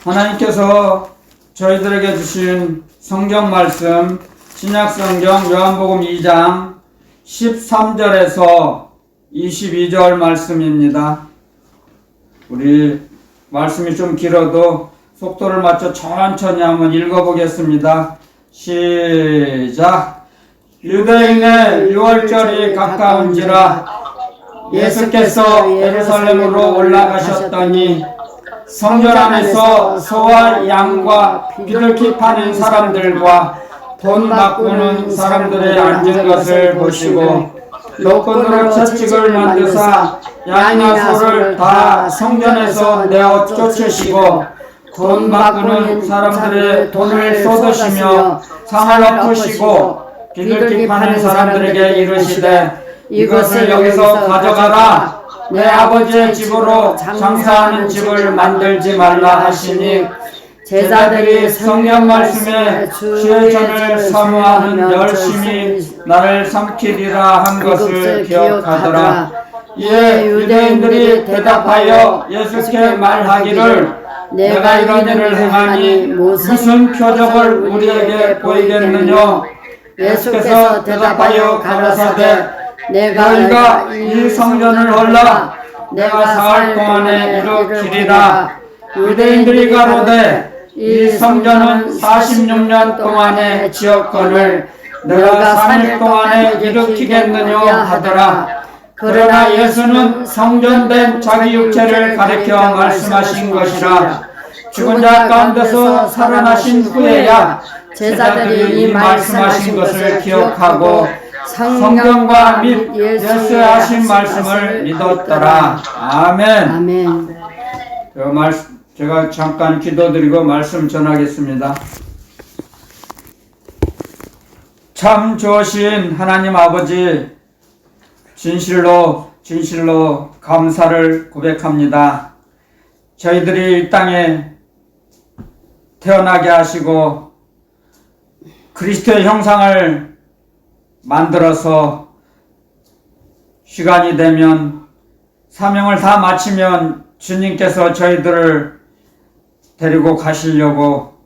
하나님께서 저희들에게 주신 성경 말씀 신약성경 요한복음 2장 13절에서 22절 말씀입니다. 우리 말씀이 좀 길어도 속도를 맞춰 천천히 한번 읽어보겠습니다. 시작. 유대인의 유월절이 가까운지라 예수께서 예루살렘으로 올라가셨더니 성전 안에서 소와 양과 비둘기 파는 사람들과 돈 바꾸는 사람들의 앉은 것을 보시고 노끈으로 채찍을 만드사 양이나 소를 다 성전에서 내어 쫓으시고 돈 바꾸는 사람들의 돈을 쏟으시며 상을 엎으시고 비둘기 파는 사람들에게 이르시되 이것을 여기서 가져가라. 내 아버지의 집으로 장사하는 집을 만들지 말라 하시니 제자들이 성경 말씀에 주의 전을 사모하는 열심히 나를 삼키리라 한 것을 기억하더라. 이에 유대인들이 대답하여 예수께 말하기를 내가 이런 일을 행하니 무슨 표적을 우리에게 보이겠느냐. 예수께서 대답하여 가라사대 너희가 이 성전을 헐라 내가 사흘 동안에 이루기리라. 유대인들이 가로되 이 성전은 46년 동안에 지었거늘 내가 3일 동안에 일으키겠느냐 하더라. 그러나 예수는 성전된 자기 육체를 가리켜 말씀하신 것이라. 죽은 자 가운데서 살아나신 후에야 제자들이 이 말씀하신 것을 기억하고 성경과 및 예수의 하신 말씀을 믿었더라. 아멘. 아멘. 제가 잠깐 기도드리고 말씀 전하겠습니다. 참 좋으신 하나님 아버지, 진실로 감사를 고백합니다. 저희들이 이 땅에 태어나게 하시고 그리스도의 형상을 만들어서 시간이 되면 사명을 다 마치면 주님께서 저희들을 데리고 가시려고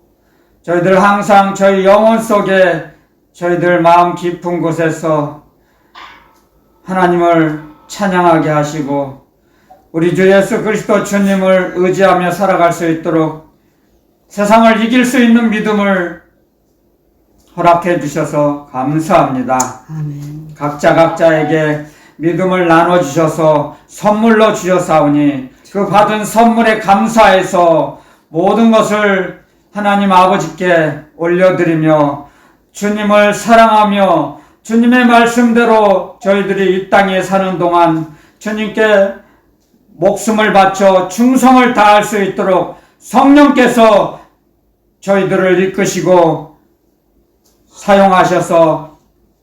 저희들 항상 저희 영혼 속에 저희들 마음 깊은 곳에서 하나님을 찬양하게 하시고 우리 주 예수 그리스도 주님을 의지하며 살아갈 수 있도록 세상을 이길 수 있는 믿음을 허락해 주셔서 감사합니다. 아멘. 각자에게 믿음을 나눠주셔서 선물로 주셨사오니 그 받은 선물에 감사해서 모든 것을 하나님 아버지께 올려드리며 주님을 사랑하며 주님의 말씀대로 저희들이 이 땅에 사는 동안 주님께 목숨을 바쳐 충성을 다할 수 있도록 성령께서 저희들을 이끄시고 사용하셔서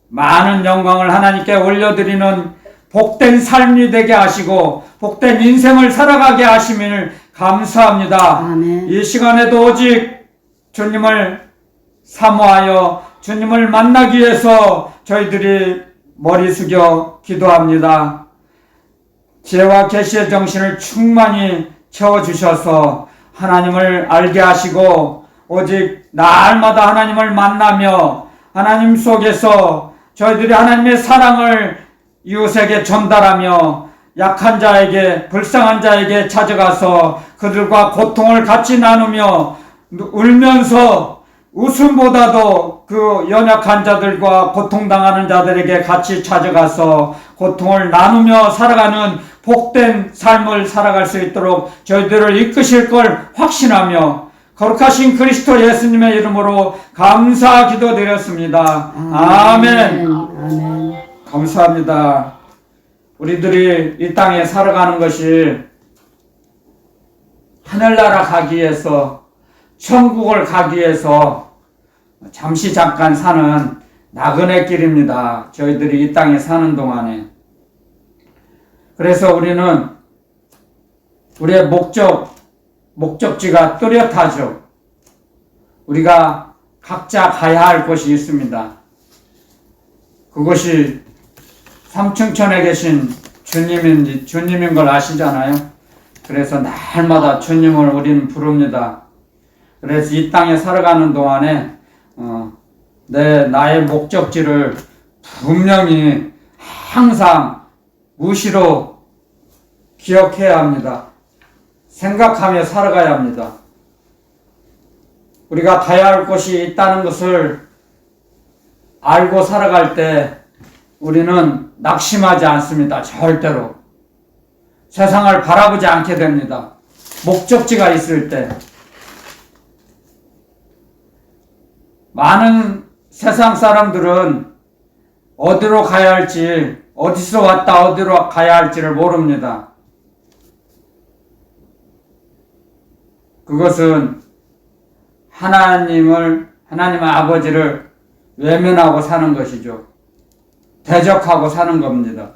많은 영광을 하나님께 올려드리는 복된 삶이 되게 하시고 복된 인생을 살아가게 하심을 감사합니다. 아멘. 이 시간에도 오직 주님을 사모하여 주님을 만나기 위해서 저희들이 머리 숙여 기도합니다. 지혜와 계시의 정신을 충만히 채워주셔서 하나님을 알게 하시고 오직 날마다 하나님을 만나며 하나님 속에서 저희들이 하나님의 사랑을 이웃에게 전달하며 약한 자에게 불쌍한 자에게 찾아가서 그들과 고통을 같이 나누며 울면서 웃음보다도 그 연약한 자들과 고통당하는 자들에게 같이 찾아가서 고통을 나누며 살아가는 복된 삶을 살아갈 수 있도록 저희들을 이끄실 걸 확신하며 거룩하신 그리스도 예수님의 이름으로 감사 기도드렸습니다. 아멘. 아멘. 감사합니다. 우리들이 이 땅에 살아가는 것이 하늘나라 가기 위해서 천국을 가기 위해서 잠깐 사는 나그네 길입니다. 저희들이 이 땅에 사는 동안에. 그래서 우리는 우리의 목적지가 뚜렷하죠. 우리가 각자 가야 할 곳이 있습니다. 그것이 삼층천에 계신 주님인 걸 아시잖아요. 그래서 날마다 주님을 우리는 부릅니다. 그래서 이 땅에 살아가는 동안에 나의 목적지를 분명히 항상 무시로 기억해야 합니다. 생각하며 살아가야 합니다. 우리가 가야 할 곳이 있다는 것을 알고 살아갈 때 우리는 낙심하지 않습니다. 절대로. 세상을 바라보지 않게 됩니다. 목적지가 있을 때. 많은 세상 사람들은 어디로 가야 할지, 어디서 왔다 어디로 가야 할지를 모릅니다. 그것은 하나님 아버지를 외면하고 사는 것이죠. 대적하고 사는 겁니다.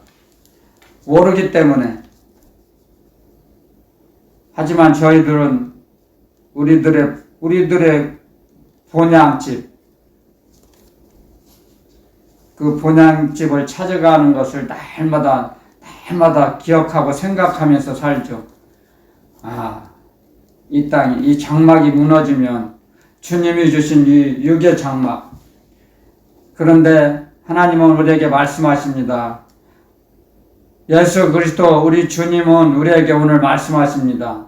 모르기 때문에. 하지만 저희들은 우리들의 본향집, 그 본향집을 찾아가는 것을 날마다 기억하고 생각하면서 살죠. 이 땅이, 이 장막이 무너지면 주님이 주신 이 육의 장막. 그런데 하나님은 우리에게 말씀하십니다. 예수 그리스도 우리 주님은 우리에게 오늘 말씀하십니다.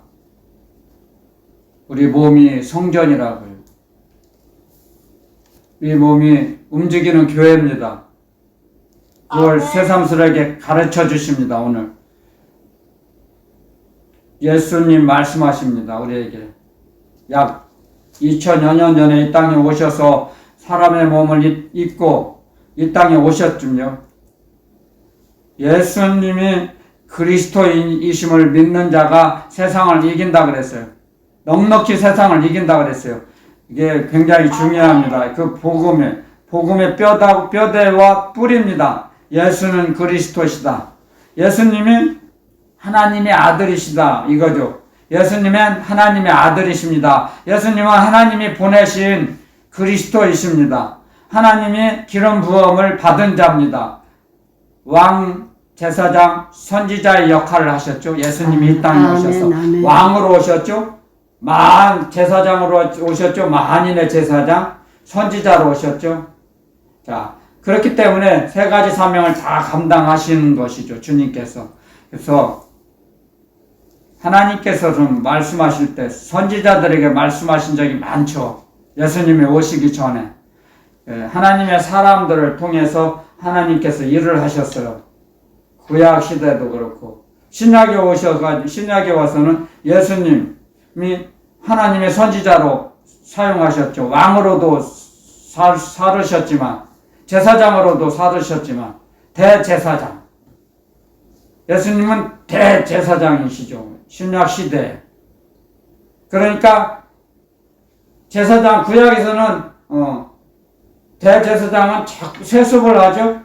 우리 몸이 성전이라고요. 우리 몸이 움직이는 교회입니다. 그걸 새삼스럽게 가르쳐 주십니다. 오늘 예수님 말씀하십니다. 우리에게 약 2000여 년 전에 이 땅에 오셔서 사람의 몸을 입고 이 땅에 오셨군요. 예수님이 그리스도인이심을 믿는 자가 세상을 이긴다 그랬어요. 넉넉히 세상을 이긴다 그랬어요. 이게 굉장히 중요합니다. 그 복음의 뼈대와 뿌리입니다. 예수는 그리스도시다. 예수님이 하나님의 아들이시다 이거죠. 예수님은 하나님의 아들이십니다. 예수님은 하나님이 보내신 그리스도이십니다. 하나님이 기름 부음을 받은 자입니다. 왕, 제사장, 선지자의 역할을 하셨죠. 예수님이 이 땅에 오셔서 왕으로 오셨죠. 제사장으로 오셨죠. 만인의 제사장, 선지자로 오셨죠. 자, 그렇기 때문에 세 가지 사명을 다 감당하시는 것이죠. 주님께서. 그래서 하나님께서 좀 말씀하실 때 선지자들에게 말씀하신 적이 많죠. 예수님이 오시기 전에 하나님의 사람들을 통해서 하나님께서 일을 하셨어요. 구약 시대도 그렇고 신약에 와서는 예수님이 하나님의 선지자로 사용하셨죠. 왕으로도 살으셨지만 제사장으로도 살으셨지만 대제사장. 예수님은 대제사장이시죠. 신약 시대. 그러니까 제사장 구약에서는 대제사장은 자꾸 세습을 하죠.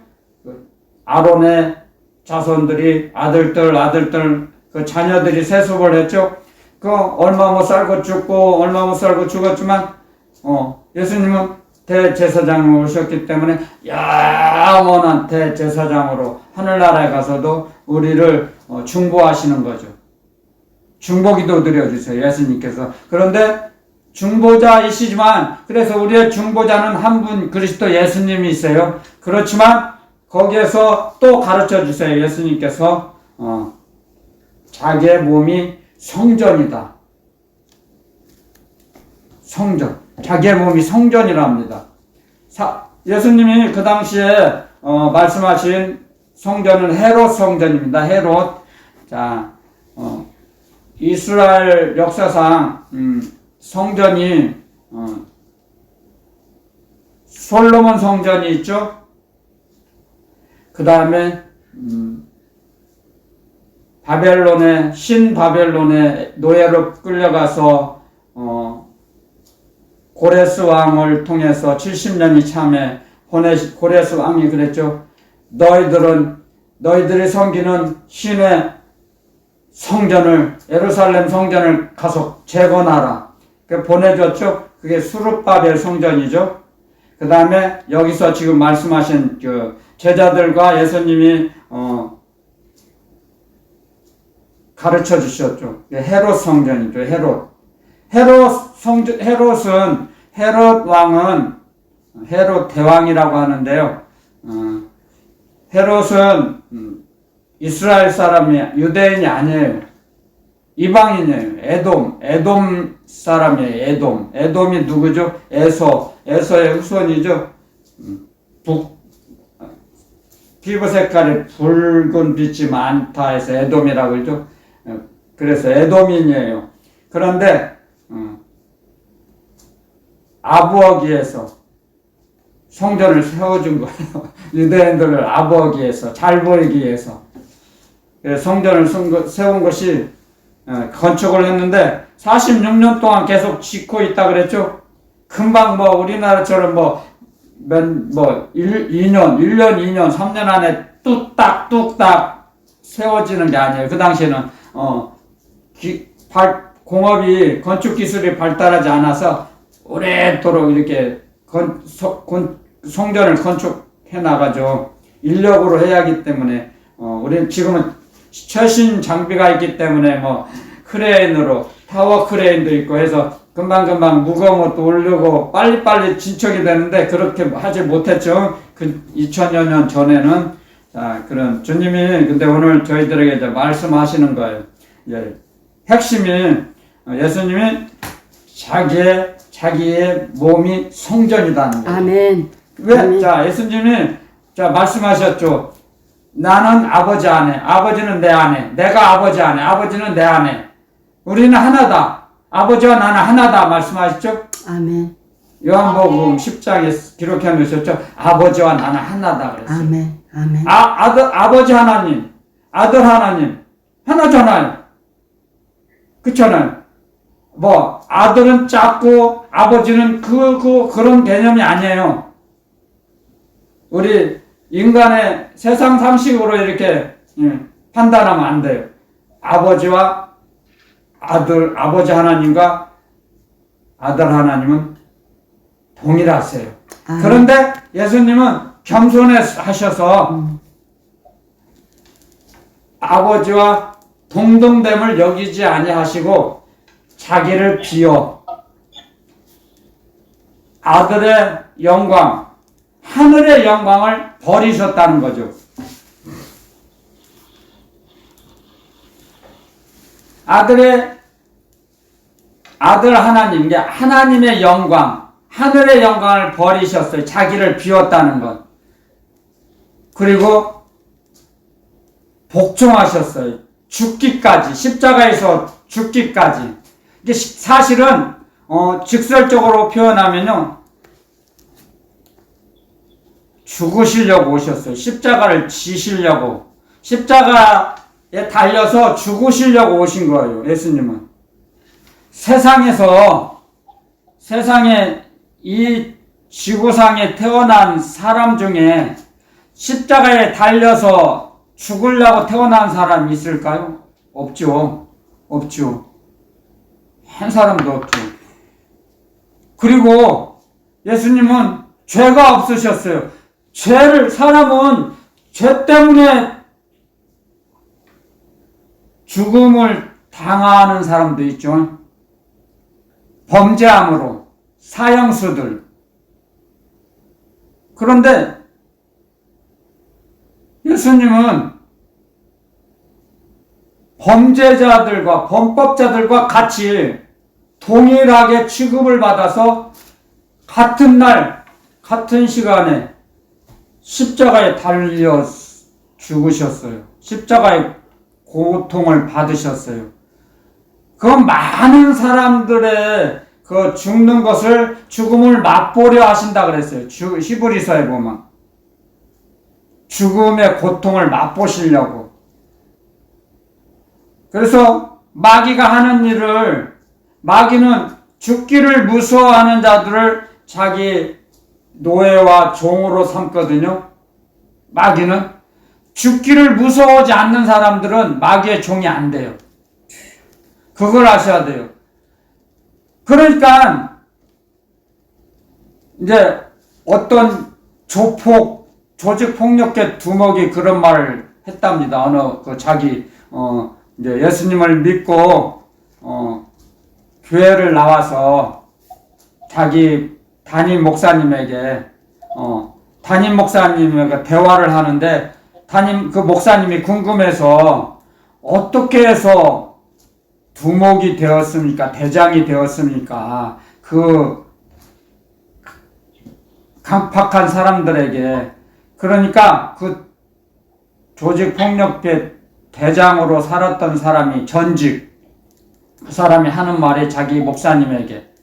아론의 자손들이 아들들 그 자녀들이 세습을 했죠. 그 얼마 못 살고 죽고 얼마 못 살고 죽었지만 예수님은 대제사장으로 오셨기 때문에 영원한 대제사장으로 하늘나라에 가서도 우리를 중보하시는 거죠. 중보기도 드려주세요. 예수님께서. 그런데 중보자이시지만 그래서 우리의 중보자는 한 분 그리스도 예수님이 있어요. 그렇지만 거기에서 또 가르쳐 주세요. 예수님께서 자기의 몸이 성전이다. 성전. 자기의 몸이 성전이랍니다. 예수님이 그 당시에 말씀하신 성전은 헤롯 성전입니다. 헤롯. 자, 이스라엘 역사상 성전이 솔로몬 성전이 있죠. 그 다음에 신바벨론의 노예로 끌려가서 고레스 왕을 통해서 70년이 참에 고레스 왕이 그랬죠. 너희들이 섬기는 신의 성전을, 예루살렘 성전을 가서 재건하라. 그 보내줬죠. 그게 수룹바벨 성전이죠. 그 다음에 여기서 지금 말씀하신 그 제자들과 예수님이 가르쳐 주셨죠. 헤롯 성전이죠. 헤롯은 헤롯 왕은 헤롯 대왕이라고 하는데요. 헤롯은 이스라엘 사람이 유대인이 아니에요. 이방인이에요. 에돔 사람이에요. 에돔이 누구죠? 에서의 후손이죠. 피부 색깔이 붉은 빛이 많다 해서 에돔이라고 그러죠. 그래서 에돔인이에요. 그런데 아부어기에서 성전을 세워준 거예요. 유대인들을 아부어기에서 잘 보이기 위해서 성전을 세운 것이 건축을 했는데 46년 동안 계속 짓고 있다 그랬죠. 금방 우리나라처럼 1년, 2년, 3년 안에 뚝딱 세워지는 게 아니에요. 그 당시에는 공업이 건축 기술이 발달하지 않아서 오래도록 이렇게 성전을 건축해 나가죠. 인력으로 해야 하기 때문에 우리는 지금은 최신 장비가 있기 때문에 크레인으로 타워 크레인도 있고 해서 금방 무거운 것도 올리고 빨리빨리 진척이 되는데 그렇게 하지 못했죠. 그 2000여 년 전에는. 그런 주님이 근데 오늘 저희들에게 이제 말씀하시는 거예요. 핵심이 예수님이 자기의 몸이 성전이다는 거예요. 아멘. 왜? 아멘. 자, 예수님이 말씀하셨죠. 나는 아버지 안에, 아버지는 내 안에, 내가 아버지 안에, 아버지는 내 안에. 우리는 하나다. 아버지와 나는 하나다 말씀하셨죠? 아멘. 요한복음 10장에 기록해 놓으셨죠? 아버지와 나는 하나다 그랬어요. 아멘. 아멘. 아버지 하나님, 아들 하나님, 하나잖아요. 그렇잖아요. 아들은 작고 아버지는 그런 개념이 아니에요. 우리 인간의 세상 상식으로 이렇게 판단하면 안 돼요. 아버지와 아버지 하나님과 아들 하나님은 동일하세요. 그런데 예수님은 겸손하셔서 아버지와 동등됨을 여기지 아니하시고 자기를 비워 아들의 영광, 하늘의 영광을 버리셨다는 거죠. 아들 하나님, 하나님의 영광, 하늘의 영광을 버리셨어요. 자기를 비웠다는 것. 그리고 복종하셨어요. 죽기까지, 십자가에서 죽기까지. 이게 사실은 직설적으로 표현하면요, 죽으시려고 오셨어요. 십자가를 지시려고, 십자가에 달려서 죽으시려고 오신 거예요. 예수님은 세상에 이 지구상에 태어난 사람 중에 십자가에 달려서 죽으려고 태어난 사람이 있을까요? 없죠. 한 사람도 없죠. 그리고 예수님은 죄가 없으셨어요. 사람은 죄 때문에 죽음을 당하는 사람도 있죠. 범죄함으로, 사형수들. 그런데 예수님은 범죄자들과 범법자들과 같이 동일하게 취급을 받아서 같은 날, 같은 시간에 십자가에 달려 죽으셨어요. 십자가의 고통을 받으셨어요. 그 많은 사람들의 그 죽는 것을, 죽음을 맛보려 하신다 그랬어요. 히브리서에 보면. 죽음의 고통을 맛보시려고. 그래서 마귀가 하는 일을, 마귀는 죽기를 무서워하는 자들을 자기 노예와 종으로 삼거든요. 마귀는 죽기를 무서워하지 않는 사람들은 마귀의 종이 안 돼요. 그걸 아셔야 돼요. 그러니까 이제 어떤 조직폭력계 두목이 그런 말을 했답니다. 이제 예수님을 믿고 교회를 나와서 자기 담임 목사님에게 대화를 하는데 그 목사님이 궁금해서 어떻게 해서 두목이 되었습니까? 대장이 되었습니까? 그 강팍한 사람들에게. 그러니까 그 조직폭력배 대장으로 살았던 사람이 전직 그 사람이 하는 말이 자기 목사님에게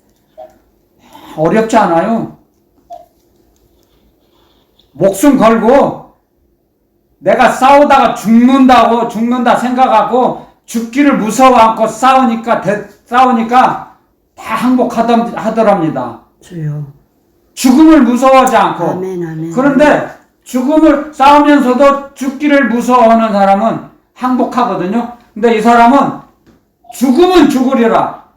어렵지 않아요. 목숨 걸고 내가 싸우다가 죽는다 생각하고 죽기를 무서워 않고 싸우니까 다 항복하더랍니다. 주여. 죽음을 무서워하지 않고. 아멘, 아멘. 그런데 죽음을 싸우면서도 죽기를 무서워하는 사람은 항복하거든요. 근데 이 사람은 죽으면 죽으리라.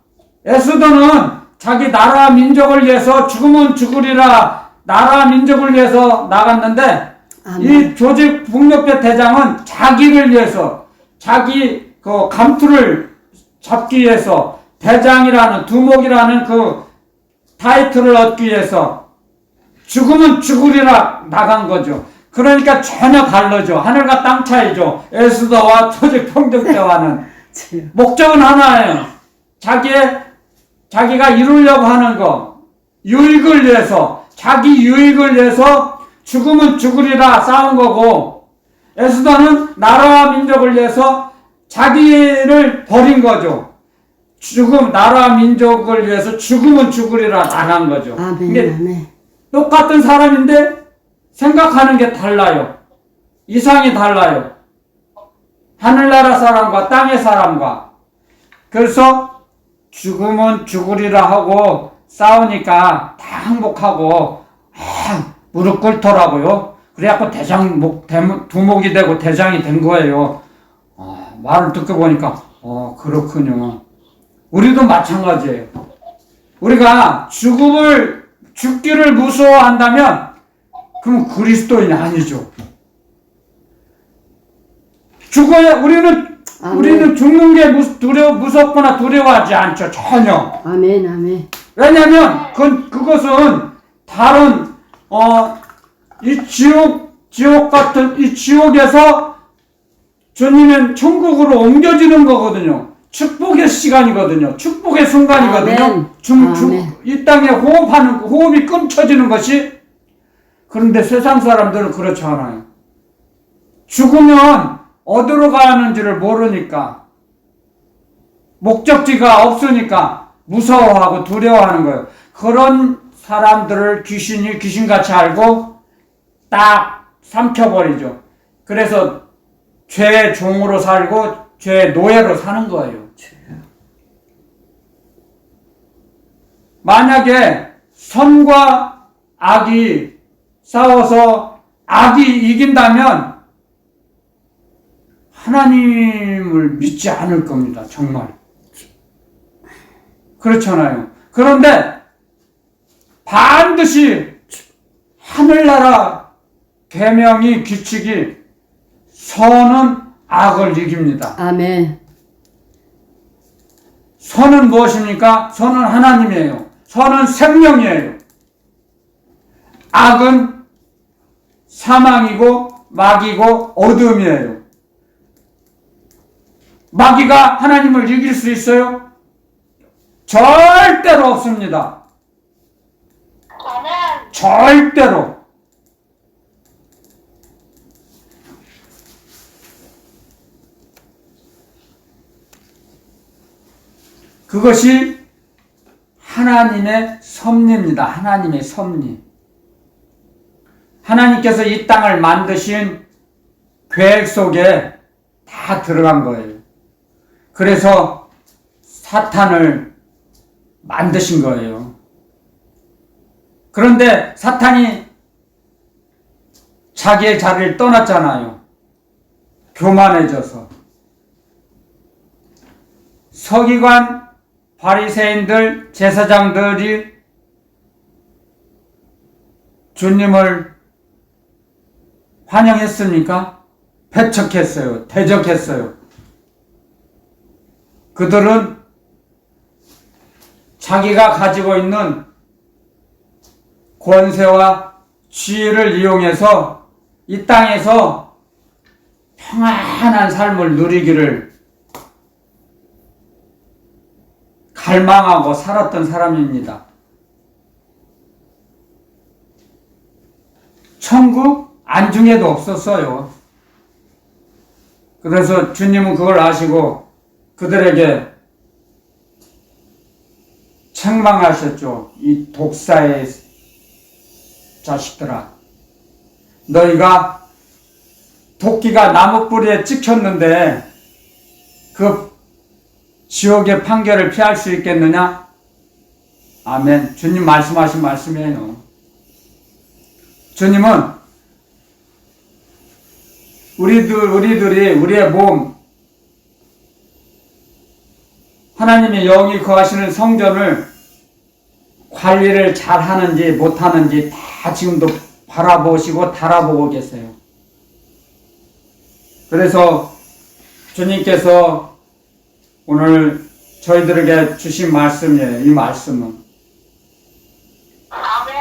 에스더는 자기 나라와 민족을 위해서 죽으면 죽으리라. 나라와 민족을 위해서 나갔는데 아멘. 이 조직 폭력배 대장은 자기를 위해서 자기 그 감투를 잡기 위해서 대장이라는 두목이라는 그 타이틀을 얻기 위해서 죽으면 죽으리라 나간 거죠. 그러니까 전혀 다르죠. 하늘과 땅 차이죠. 에스더와 조직 폭력배와는. 목적은 하나예요. 자기가 이루려고 하는 거, 유익을 위해서, 자기 유익을 위해서 죽으면 죽으리라 싸운 거고, 에스더는 나라와 민족을 위해서 자기를 버린 거죠. 나라와 민족을 위해서 죽으면 죽으리라 나간 거죠. 아멘, 아멘. 똑같은 사람인데 생각하는 게 달라요. 이상이 달라요. 하늘나라 사람과 땅의 사람과. 그래서 죽으면 죽으리라 하고 싸우니까 다 항복하고 무릎 꿇더라고요. 그래갖고 두목이 되고 대장이 된 거예요. 말을 듣고 보니까 그렇군요. 우리도 마찬가지예요. 우리가 죽기를 무서워한다면 그럼 그리스도인이 아니죠. 우리는 죽는 게 무섭거나 두려워하지 않죠. 전혀. 아멘, 아멘. 왜냐면 그것은 다른 이 지옥 같은 이 지옥에서 주님은 천국으로 옮겨지는 거거든요. 축복의 시간이거든요. 축복의 순간이거든요. 아멘. 이 땅에 호흡이 끊겨지는 것이. 그런데 세상 사람들은 그렇지 않아요. 죽으면 어디로 가는지를 모르니까, 목적지가 없으니까 무서워하고 두려워하는 거예요. 그런 사람들을 귀신이 귀신같이 알고 딱 삼켜버리죠. 그래서 죄의 종으로 살고 죄의 노예로 사는 거예요. 만약에 선과 악이 싸워서 악이 이긴다면 하나님을 믿지 않을 겁니다. 정말. 그렇잖아요. 그런데 반드시 하늘나라 계명이 규칙이 선은 악을 이깁니다. 아멘. 선은 무엇입니까? 선은 하나님이에요. 선은 생명이에요. 악은 사망이고 마귀고 어둠이에요. 마귀가 하나님을 이길 수 있어요? 절대로 없습니다. 절대로. 그것이 하나님의 섭리입니다. 하나님의 섭리. 하나님께서 이 땅을 만드신 계획 속에 다 들어간 거예요. 그래서 사탄을 만드신 거예요. 그런데 사탄이 자기의 자리를 떠났잖아요. 교만해져서. 서기관, 바리새인들, 제사장들이 주님을 환영했습니까? 배척했어요. 대적했어요. 그들은 자기가 가지고 있는 권세와 지혜를 이용해서 이 땅에서 평안한 삶을 누리기를 갈망하고 살았던 사람입니다. 천국 안중에도 없었어요. 그래서 주님은 그걸 아시고 그들에게 책망하셨죠. 이 독사의 자식들아, 너희가 도끼가 나무 뿌리에 찍혔는데 그 지옥의 판결을 피할 수 있겠느냐? 아멘. 주님 말씀하신 말씀이에요. 주님은 우리들이 우리의 몸, 하나님의 영이 거하시는 성전을 관리를 잘 하는지 못하는지 다 지금도 바라보시고 달아보고 계세요. 그래서 주님께서 오늘 저희들에게 주신 말씀이에요. 이 말씀은. 아멘.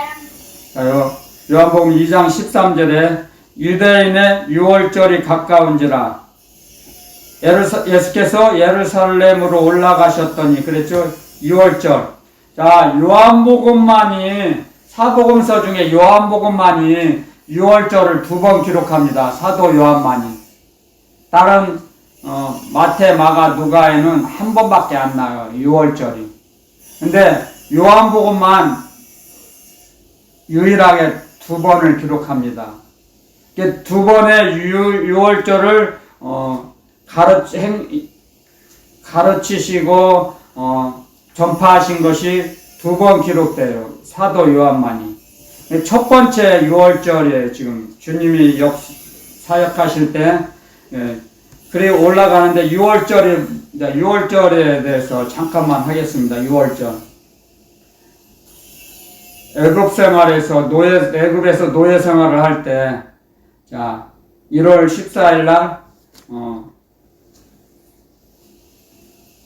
요한복음 2장 13절에 유대인의 유월절이 가까운지라 예수께서 예루살렘으로 올라가셨더니 그랬죠. 유월절. 자, 요한복음만이 사복음서 중에 요한복음만이 유월절을 2번 기록합니다. 사도 요한만이. 다른 마태, 마가, 누가에는 한 번밖에 안 나요. 유월절이. 근데 요한복음만 유일하게 2번을 기록합니다. 2번의 유월절을 가르치시고 전파하신 것이 2번 기록돼요. 사도 요한만이. 첫 번째 유월절에 지금 주님이 사역하실 때 그래 올라가는데 유월절에 대해서 잠깐만 하겠습니다. 유월절. 애굽에서 노예 생활을 할 때, 자, 1월 14일 날,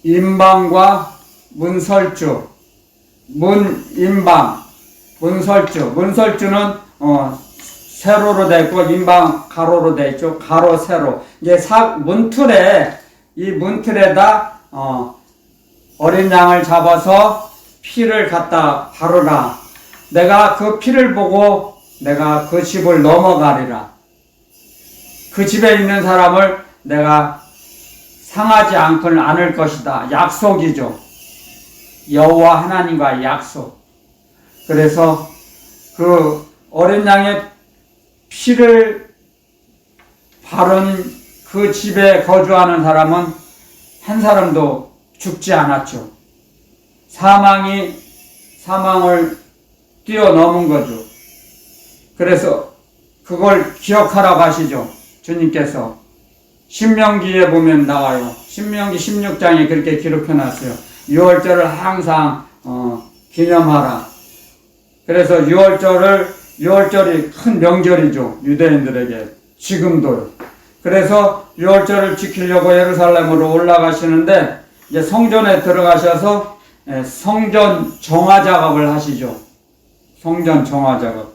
임방과 문설주, 문설주는, 세로로 되어 있고, 임방 가로로 되어 있죠. 가로, 세로. 이제 이 문틀에다, 어린 양을 잡아서 피를 갖다 바르라. 내가 그 피를 보고 내가 그 집을 넘어가리라. 그 집에 있는 사람을 내가 상하지 않을 것이다. 약속이죠. 여호와 하나님과의 약속. 그래서 그 어린 양의 피를 바른 그 집에 거주하는 사람은 한 사람도 죽지 않았죠. 사망을 뛰어넘은 거죠. 그래서 그걸 기억하라고 하시죠. 주님께서. 신명기에 보면 나와요. 신명기 16장에 그렇게 기록해놨어요. 유월절을 항상 기념하라. 그래서 유월절이 큰 명절이죠. 유대인들에게. 지금도요. 그래서 유월절을 지키려고 예루살렘으로 올라가시는데 이제 성전에 들어가셔서 성전 정화 작업을 하시죠. 성전 정화 작업.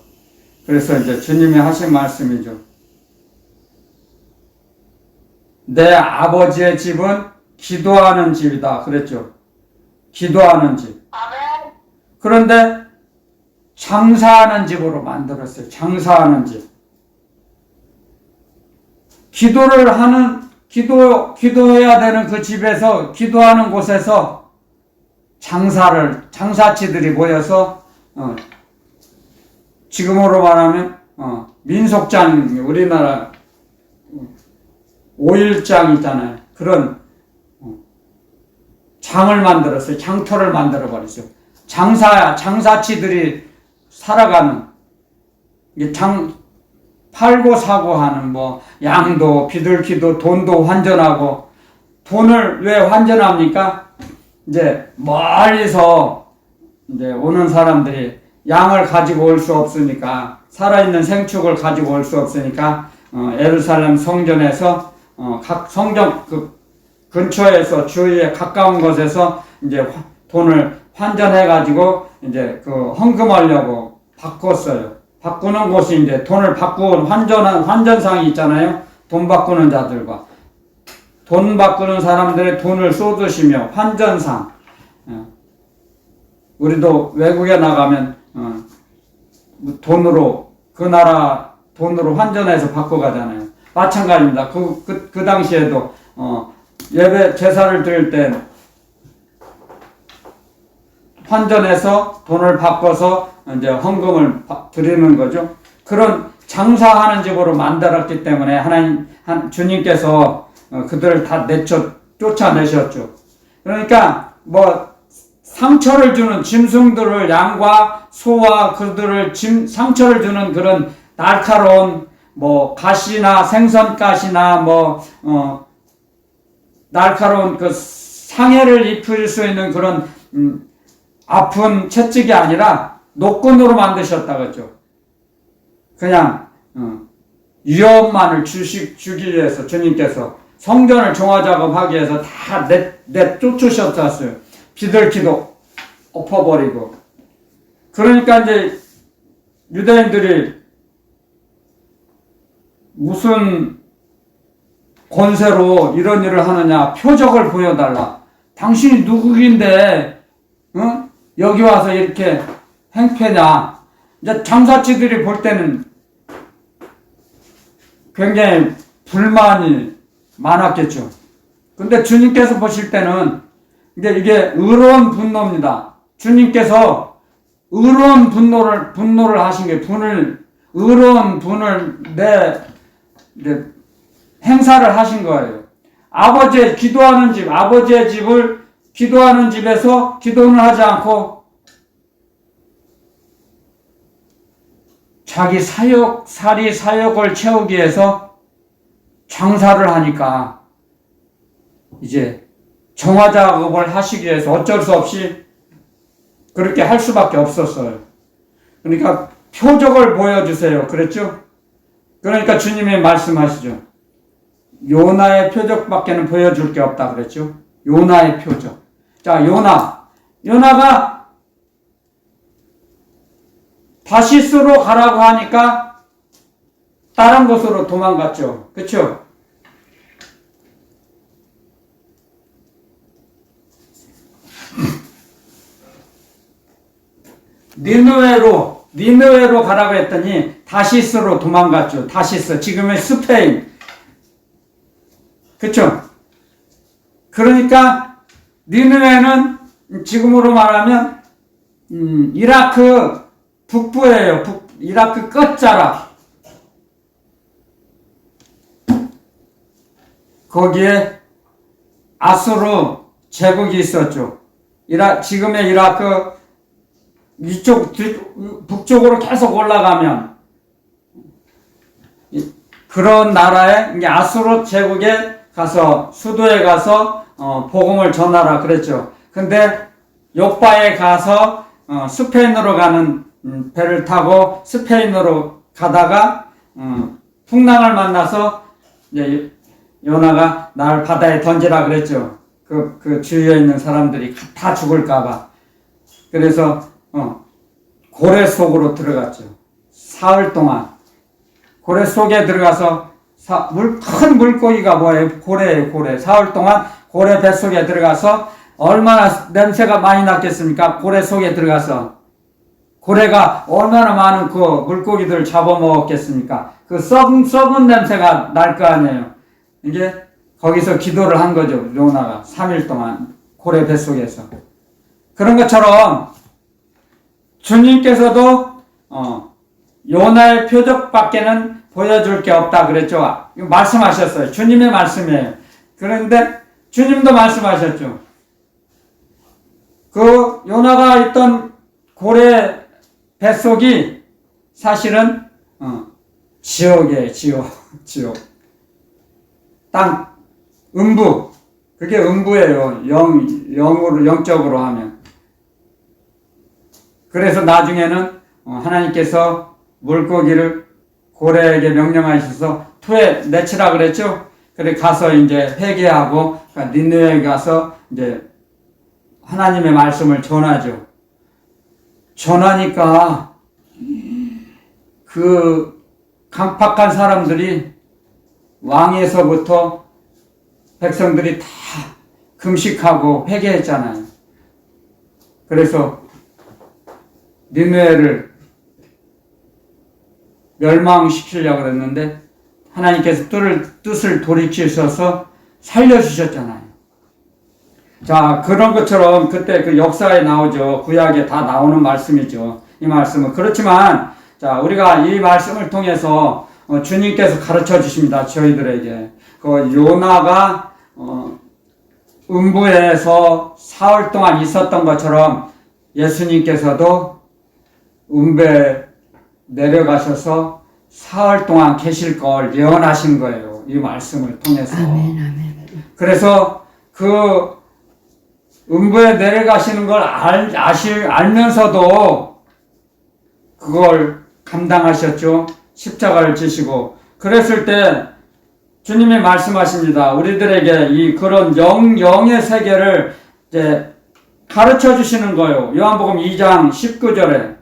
그래서 이제 주님이 하신 말씀이죠. 내 아버지의 집은 기도하는 집이다. 그랬죠. 기도하는 집. 그런데 장사하는 집으로 만들었어요. 장사하는 집. 기도해야 되는 그 집에서, 기도하는 곳에서 장사치들이 모여서, 지금으로 말하면, 민속장, 우리나라 5일장 있잖아요. 그런, 장을 만들었어요. 장터를 만들어버렸어요. 장사치들이 살아가는, 팔고 사고 하는 양도, 비둘기도, 돈도 환전하고, 돈을 왜 환전합니까? 이제 멀리서 이제 오는 사람들이 양을 가지고 올 수 없으니까, 살아있는 생축을 가지고 올 수 없으니까, 예루살렘 성전에서, 각 성전 근처에서 주위에 가까운 곳에서 이제 돈을 환전해가지고 이제 그 헌금하려고 바꿨어요. 바꾸는 곳이 이제 돈을 바꾸는 환전상이 있잖아요. 돈 바꾸는 자들과 돈 바꾸는 사람들의 돈을 쏟으시며 환전상. 우리도 외국에 나가면 돈으로 그 나라 돈으로 환전해서 바꿔가잖아요. 마찬가지입니다. 그 당시에도 예배 제사를 드릴 때 환전해서 돈을 바꿔서 이제 헌금을 드리는 거죠. 그런 장사하는 집으로 만들었기 때문에 주님께서 그들을 다 쫓아내셨죠. 그러니까 뭐 상처를 주는 짐승들을 양과 소와 그들을 상처를 주는 그런 날카로운 뭐 가시나 생선가시나 날카로운 그 상해를 입힐 수 있는 그런 아픈 채찍이 아니라 노끈으로 만드셨다 그랬죠. 그냥 위험만을 주기 위해서 주님께서 성전을 종화작업하기 위해서 다 쫓으셨어요. 비둘기도 엎어버리고. 그러니까 이제 유대인들이 무슨 권세로 이런 일을 하느냐, 표적을 보여달라. 당신이 누구긴데 여기 와서 이렇게 행패냐. 이제 장사치들이 볼 때는 굉장히 불만이 많았겠죠. 근데 주님께서 보실 때는 이게 의로운 분노입니다. 주님께서 의로운 분노를 하신 게 의로운 분을 행사를 하신 거예요. 아버지의 집을 기도하는 집에서 기도는 하지 않고 자기 사역을 채우기 위해서 장사를 하니까 이제 정화 작업을 하시기 위해서 어쩔 수 없이 그렇게 할 수밖에 없었어요. 그러니까 표적을 보여주세요. 그랬죠? 그러니까 주님이 말씀하시죠. 요나의 표적밖에는 보여줄 게 없다 그랬죠? 요나의 표적. 자, 요나가 다시스로 가라고 하니까 다른 곳으로 도망갔죠. 그쵸? 니느웨로 가라고 했더니 다시스로 도망갔죠. 다시스, 지금의 스페인. 그쵸? 그러니까 니느웨는 지금으로 말하면 이라크 북부예요. 이라크 끝자락. 거기에 아수르 제국이 있었죠. 지금의 이라크 북쪽으로 계속 올라가면 그런 나라에 이제 아수르 제국에 가서 수도에 가서 복음을 전하라 그랬죠. 근데 요바에 가서 스페인으로 가는 배를 타고 스페인으로 가다가 풍랑을 만나서 이제 요나가 날 바다에 던지라 그랬죠. 그 주위에 있는 사람들이 다 죽을까봐. 그래서 고래 속으로 들어갔죠. 사흘 동안 고래 속에 들어가서 큰 물고기가 뭐예요? 고래예요. 고래. 사흘 동안 고래 뱃속에 들어가서 얼마나 냄새가 많이 났겠습니까? 고래 속에 들어가서 고래가 얼마나 많은 그 물고기들을 잡아먹었겠습니까? 그 썩은 냄새가 날 거 아니에요. 이게 거기서 기도를 한 거죠. 요나가 3일 동안 고래 뱃속에서. 그런 것처럼 주님께서도 요나의 표적밖에는 보여줄 게 없다 그랬죠. 말씀하셨어요. 주님의 말씀이에요. 그런데 주님도 말씀하셨죠. 그 요나가 있던 고래 뱃속이 사실은 지옥이에요. 지옥. 땅, 음부. 그게 음부예요. 영적으로 하면. 그래서 나중에는 하나님께서 물고기를 고래에게 명령하셔서 토에 내치라 그랬죠. 그래 가서 이제 회개하고 니느웨에 가서 이제 하나님의 말씀을 전하죠. 전하니까 그 강팍한 사람들이 왕에서부터 백성들이 다 금식하고 회개했잖아요. 그래서 니느웨를 멸망시키려고 그랬는데 하나님께서 뜻을 돌이키셔서 살려주셨잖아요. 자, 그런 것처럼 그때 그 역사에 나오죠. 구약에 다 나오는 말씀이죠. 이 말씀은. 그렇지만, 자, 우리가 이 말씀을 통해서 주님께서 가르쳐 주십니다. 저희들에게. 그 요나가, 음부에서 사흘 동안 있었던 것처럼 예수님께서도 음부에 내려가셔서 사흘 동안 계실 걸 예언하신 거예요. 이 말씀을 통해서. 아멘, 아멘. 그래서 그 음부에 내려가시는 걸 알면서도 그걸 감당하셨죠. 십자가를 지시고. 그랬을 때 주님이 말씀하십니다. 우리들에게 이 그런 영의 세계를 이제 가르쳐 주시는 거예요. 요한복음 2장 19절에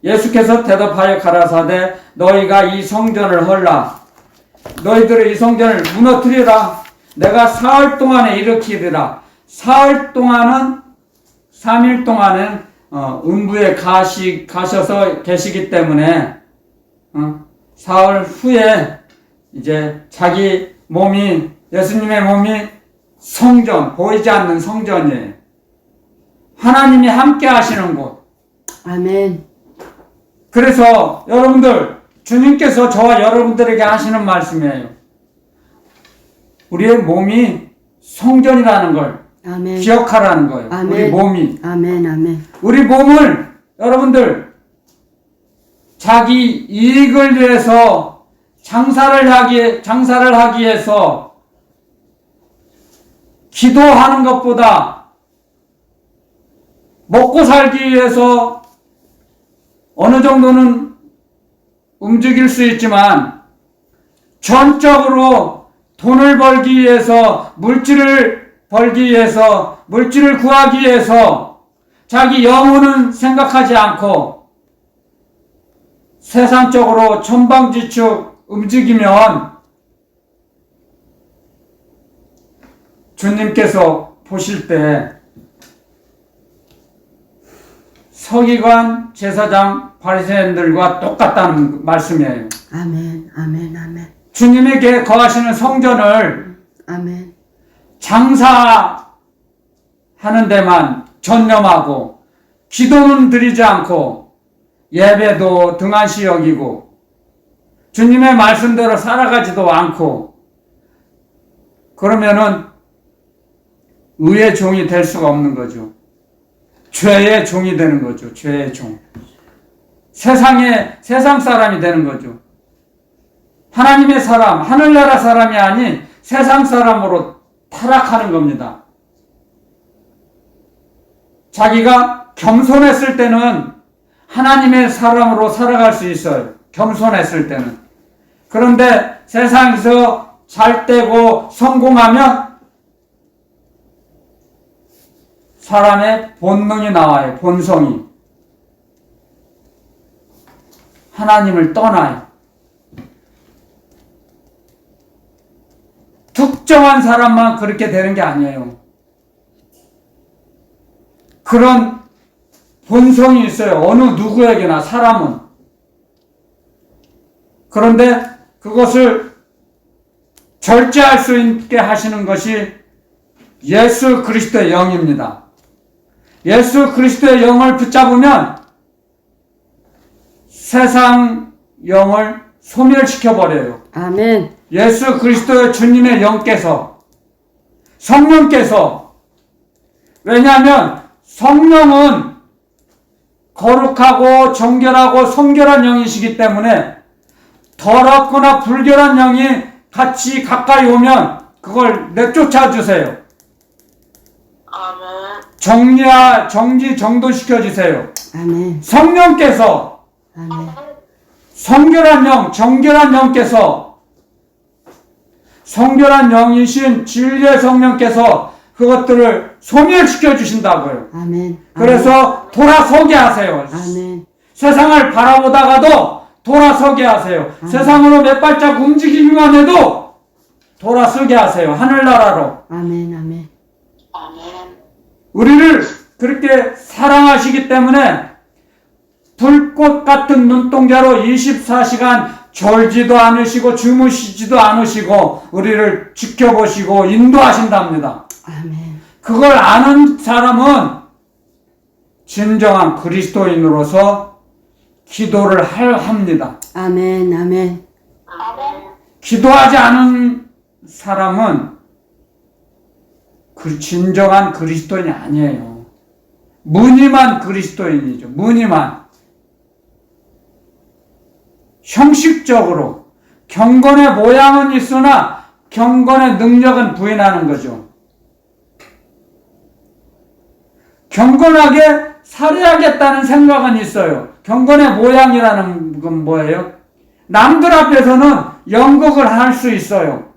예수께서 대답하여 가라사대 너희가 이 성전을 헐라. 너희들의 이 성전을 무너뜨리라. 내가 사흘 동안에 일으키리라. 사흘 동안은 3일 동안은 음부에 가셔서 계시기 때문에 사흘 후에 이제 자기 몸이 예수님의 몸이 성전, 보이지 않는 성전이에요. 하나님이 함께 하시는 곳. 아멘. 그래서 여러분들 주님께서 저와 여러분들에게 하시는 말씀이에요. 우리의 몸이 성전이라는 걸 아멘. 기억하라는 거예요. 아멘. 우리 몸이. 아멘, 아멘. 우리 몸을 여러분들 자기 이익을 위해서 장사를 하기 위해서 기도하는 것보다 먹고 살기 위해서 어느 정도는 움직일 수 있지만 전적으로 돈을 벌기 위해서 물질을 벌기 위해서 물질을 구하기 위해서 자기 영혼은 생각하지 않고 세상적으로 천방지축 움직이면 주님께서 보실 때 서기관, 제사장, 바리새인들과 똑같다는 말씀이에요. 아멘, 아멘, 아멘. 주님에게 거하시는 성전을 아멘. 장사하는 데만 전념하고 기도는 드리지 않고 예배도 등한시 여기고 주님의 말씀대로 살아가지도 않고 그러면은 의의 종이 될 수가 없는 거죠. 죄의 종이 되는 거죠. 죄의 종. 세상 사람이 되는 거죠. 하나님의 사람, 하늘나라 사람이 아닌 세상 사람으로 타락하는 겁니다. 자기가 겸손했을 때는 하나님의 사람으로 살아갈 수 있어요. 겸손했을 때는. 그런데 세상에서 잘 되고 성공하면 사람의 본능이 나와요. 본성이. 하나님을 떠나요. 특정한 사람만 그렇게 되는 게 아니에요. 그런 본성이 있어요. 어느 누구에게나 사람은. 그런데 그것을 절제할 수 있게 하시는 것이 예수 그리스도의 영입니다. 예수 그리스도의 영을 붙잡으면 세상 영을 소멸시켜버려요. 아멘. 예수 그리스도의 주님의 영께서 성령께서 왜냐하면 성령은 거룩하고 정결하고 성결한 영이시기 때문에 더럽거나 불결한 영이 같이 가까이 오면 그걸 내쫓아 주세요. 아멘. 정지 정도시켜 주세요. 아멘. 성령께서 아멘. 성결한 영, 정결한 영께서 성결한 영이신 진리의 성령께서 그것들을 소멸시켜 주신다고요. 아멘. 그래서 돌아서게 하세요. 아멘. 세상을 바라보다가도 돌아서게 하세요. 세상으로 몇 발짝 움직이기만 해도 돌아서게 하세요. 하늘나라로. 아멘. 아멘. 우리를 그렇게 사랑하시기 때문에 불꽃 같은 눈동자로 24시간 졸지도 않으시고 주무시지도 않으시고 우리를 지켜보시고 인도하신답니다. 아멘. 그걸 아는 사람은 진정한 그리스도인으로서 기도를 합니다. 아멘. 아멘. 기도하지 않은 사람은 그 진정한 그리스도인이 아니에요. 무늬만 그리스도인이죠. 무늬만. 형식적으로 경건의 모양은 있으나 경건의 능력은 부인하는 거죠. 경건하게 살아야겠다는 생각은 있어요. 경건의 모양이라는 건 뭐예요? 남들 앞에서는 연극을 할 수 있어요.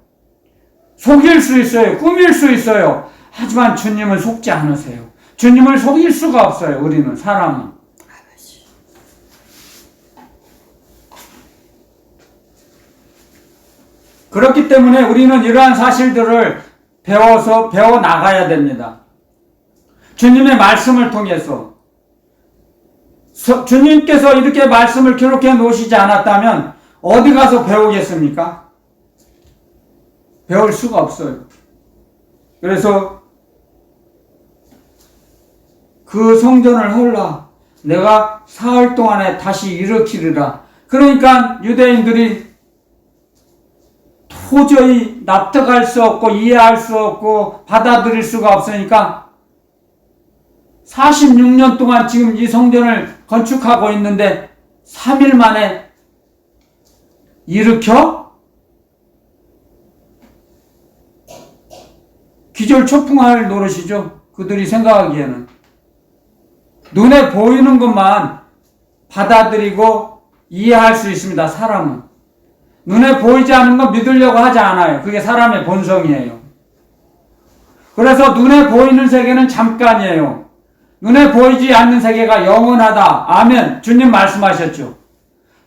속일 수 있어요. 꾸밀 수 있어요. 하지만 주님은 속지 않으세요. 주님을 속일 수가 없어요. 우리는 사람은. 그렇기 때문에 우리는 이러한 사실들을 배워 나가야 됩니다. 주님의 말씀을 통해서 주님께서 이렇게 말씀을 기록해 놓으시지 않았다면 어디 가서 배우겠습니까? 배울 수가 없어요. 그래서 그 성전을 헐라 내가 사흘 동안에 다시 일으키리라. 그러니까 유대인들이 도저히 납득할 수 없고 이해할 수 없고 받아들일 수가 없으니까 46년 동안 지금 이 성전을 건축하고 있는데 3일 만에 일으켜? 기절초풍할 노릇이죠. 그들이 생각하기에는. 눈에 보이는 것만 받아들이고 이해할 수 있습니다. 사람은. 눈에 보이지 않는 거 믿으려고 하지 않아요. 그게 사람의 본성이에요. 그래서 눈에 보이는 세계는 잠깐이에요. 눈에 보이지 않는 세계가 영원하다. 아멘. 주님 말씀하셨죠.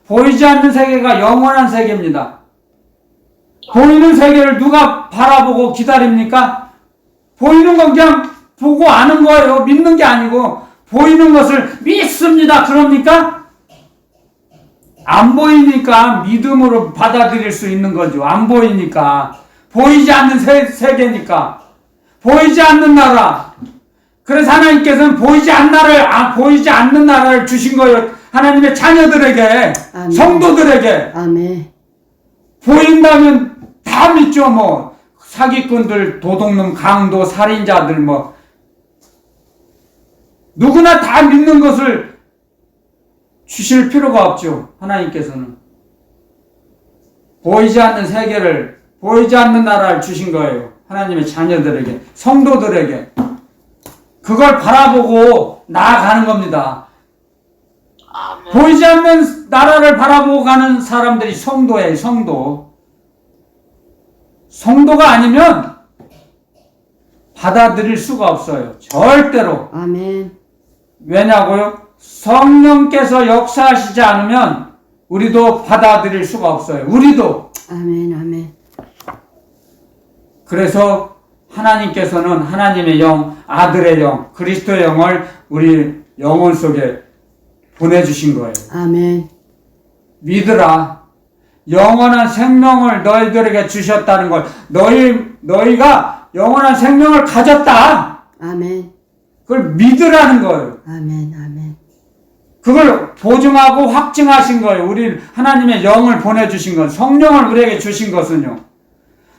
보이지 않는 세계가 영원한 세계입니다. 보이는 세계를 누가 바라보고 기다립니까? 보이는 건 그냥 보고 아는 거예요. 믿는 게 아니고 보이는 것을 믿습니다. 그럽니까? 안 보이니까 믿음으로 받아들일 수 있는 거죠. 안 보이니까. 보이지 않는 세계니까. 보이지 않는 나라. 그래서 하나님께서는 보이지 않는 나라를 주신 거예요. 하나님의 자녀들에게, 아멘. 성도들에게. 아멘. 보인다면 다 믿죠. 뭐 사기꾼들, 도둑놈, 강도, 살인자들 뭐 누구나 다 믿는 것을 주실 필요가 없죠. 하나님께서는 보이지 않는 세계를, 보이지 않는 나라를 주신 거예요. 하나님의 자녀들에게, 성도들에게. 그걸 바라보고 나아가는 겁니다. 아멘. 보이지 않는 나라를 바라보고 가는 사람들이 성도예요. 성도가 아니면 받아들일 수가 없어요. 절대로. 아멘. 왜냐고요? 성령께서 역사하시지 않으면 우리도 받아들일 수가 없어요. 우리도. 아멘. 아멘. 그래서 하나님께서는 하나님의 영, 아들의 영, 그리스도의 영을 우리 영혼 속에 보내주신 거예요. 아멘. 믿으라. 영원한 생명을 너희들에게 주셨다는 걸. 너희가 영원한 생명을 가졌다. 아멘. 그걸 믿으라는 거예요. 아멘. 아멘. 그걸 보증하고 확증하신 거예요. 우리 하나님의 영을 보내주신 것, 성령을 우리에게 주신 것은요.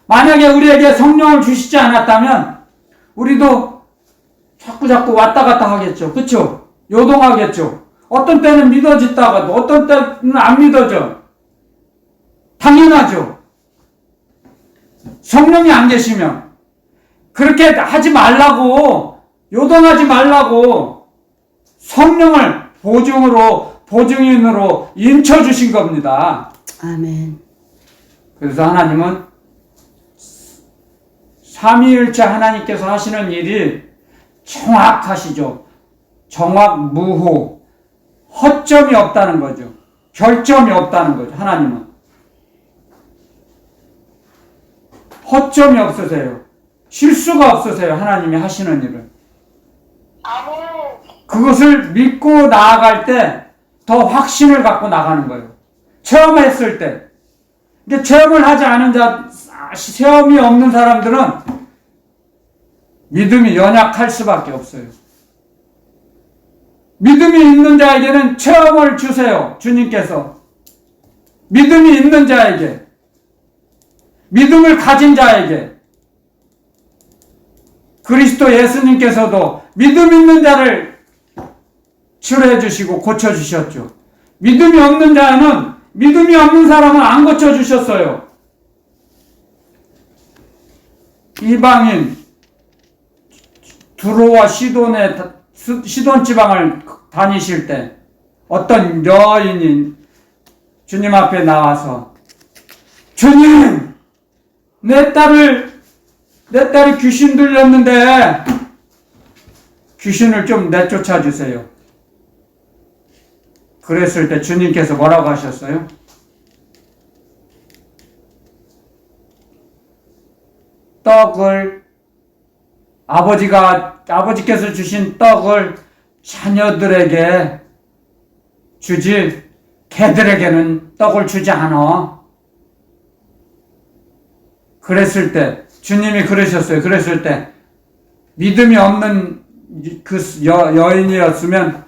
만약에 우리에게 성령을 주시지 않았다면 우리도 자꾸 왔다 갔다 하겠죠. 그쵸? 요동하겠죠. 어떤 때는 믿어지다가도 어떤 때는 안 믿어져. 당연하죠. 성령이 안 계시면. 그렇게 하지 말라고, 요동하지 말라고 성령을 보증인으로 인쳐주신 겁니다. 아멘. 그래서 하나님은 삼위일체 하나님께서 하시는 일이 정확하시죠. 정확무호, 허점이 없다는 거죠. 결점이 없다는 거죠. 하나님은 허점이 없으세요. 실수가 없으세요. 하나님이 하시는 일을. 아멘. 그것을 믿고 나아갈 때 더 확신을 갖고 나가는 거예요. 체험했을 때. 근데 체험을 하지 않은 체험이 없는 사람들은 믿음이 연약할 수밖에 없어요. 믿음이 있는 자에게는 체험을 주세요. 주님께서. 믿음이 있는 자에게. 믿음을 가진 자에게. 그리스도 예수님께서도 믿음 있는 자를 치료해 주시고 고쳐 주셨죠. 믿음이 없는 자는, 믿음이 없는 사람은 안 고쳐 주셨어요. 이방인 두로와 시돈 지방을 다니실 때 어떤 여인이 주님 앞에 나와서, 주님, 내 딸이 귀신 들렸는데 귀신을 좀 내쫓아 주세요. 그랬을 때 주님께서 뭐라고 하셨어요? 떡을, 아버지께서 주신 떡을 자녀들에게 주지 개들에게는 떡을 주지 않아. 그랬을 때 주님이 그러셨어요. 그랬을 때 믿음이 없는 그 여인이었으면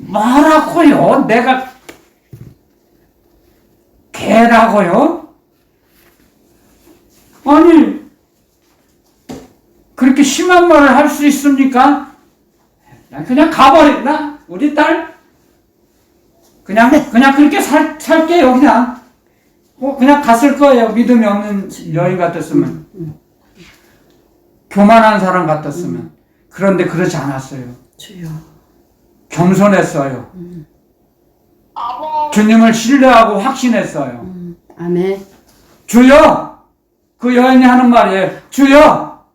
뭐라고요? 내가 개라고요? 아니, 그렇게 심한 말을 할 수 있습니까? 그냥 가버린다? 우리 딸? 그냥 그렇게 살게요, 그냥. 그냥 갔을 거예요. 믿음이 없는 여인 같았으면. 교만한 사람 같았으면. 그런데 그렇지 않았어요. 주여. 겸손했어요. 아멘. 주님을 신뢰하고 확신했어요. 아멘. 주여! 그 여인이 하는 말이에요. 주여!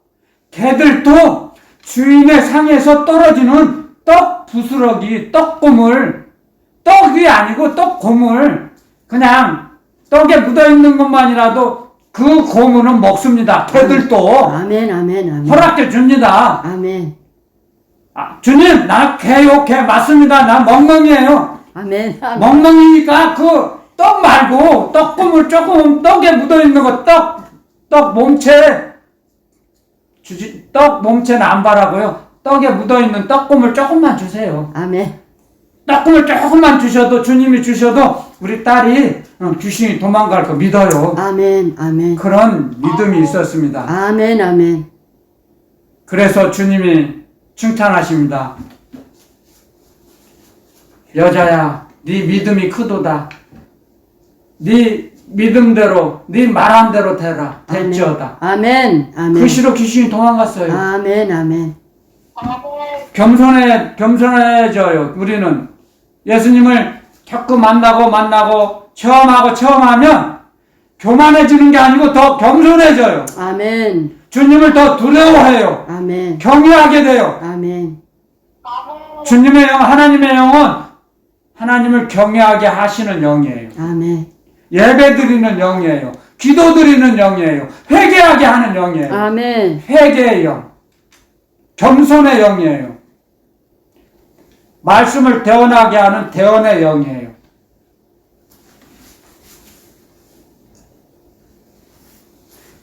개들도 주인의 상에서 떨어지는 떡 부스러기, 떡고물, 떡이 아니고 떡고물, 그냥 떡에 묻어있는 것만이라도 그 고물은 먹습니다. 개들도. 아멘, 아멘, 아멘. 허락해 줍니다. 아멘. 주님, 나 개요, 개 맞습니다. 나 멍멍이에요. 아멘. 아멘. 멍멍이니까 그 떡 말고 떡고물 조금 떡에 묻어있는 거 떡 몸체 떡 몸체는 안 바라고요. 떡에 묻어있는 떡고물 조금만 주세요. 아멘. 떡고물 조금만 주셔도, 주님이 주셔도 우리 딸이 귀신이 도망갈 거 믿어요. 아멘, 아멘. 그런 믿음이 있었습니다. 아멘, 아멘. 그래서 주님이 칭찬하십니다. 여자야, 네 믿음이 크도다. 네 믿음대로, 네 말한 대로 되라. 될지어다. 아멘, 아멘. 그 시로 귀신이 도망갔어요. 아멘, 아멘. 아멘. 겸손해져요. 우리는 예수님을 자꾸 만나고 체험하면 교만해지는 게 아니고 더 겸손해져요. 아멘. 주님을 더 두려워해요. 아멘. 경외하게 돼요. 아멘. 아멘. 주님의 영, 하나님의 영은 하나님을 경외하게 하시는 영이에요. 아멘. 예배 드리는 영이에요. 기도 드리는 영이에요. 회개하게 하는 영이에요. 아멘. 회개의 영. 겸손의 영이에요. 말씀을 대언하게 하는 대언의 영이에요.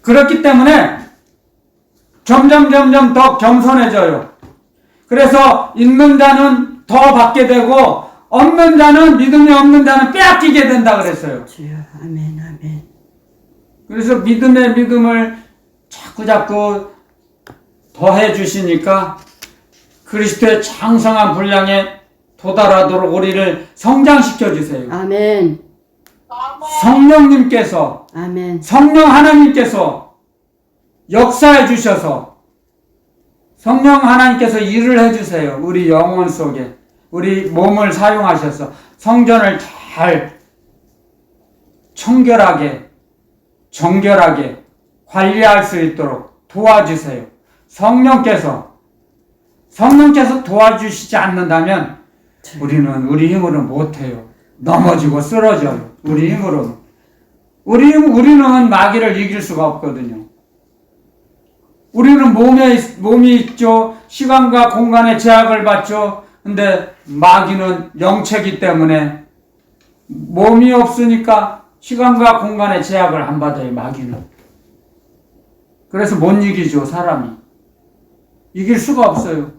그렇기 때문에 점점 더 겸손해져요. 그래서 있는 자는 더 받게 되고 없는 자는, 믿음이 없는 자는 빼앗기게 된다 그랬어요. 주여. 아멘, 아멘. 그래서 믿음의 믿음을 자꾸 더해 주시니까 그리스도의 장성한 분량에 도달하도록 우리를 성장시켜 주세요. 아멘. 성령님께서, 아멘. 성령 하나님께서 역사해 주셔서 성령 하나님께서 일을 해 주세요. 우리 영혼 속에, 우리 몸을 사용하셔서 성전을 잘 청결하게, 정결하게, 관리할 수 있도록 도와주세요. 성령께서 도와주시지 않는다면 우리는 우리 힘으로 못해요. 넘어지고 쓰러져요. 우리 힘으로는. 우리는 마귀를 이길 수가 없거든요. 우리는 몸이 있죠. 시간과 공간의 제약을 받죠. 근데 마귀는 영체이기 때문에 몸이 없으니까 시간과 공간의 제약을 안 받아요, 마귀는. 그래서 못 이기죠, 사람이. 이길 수가 없어요.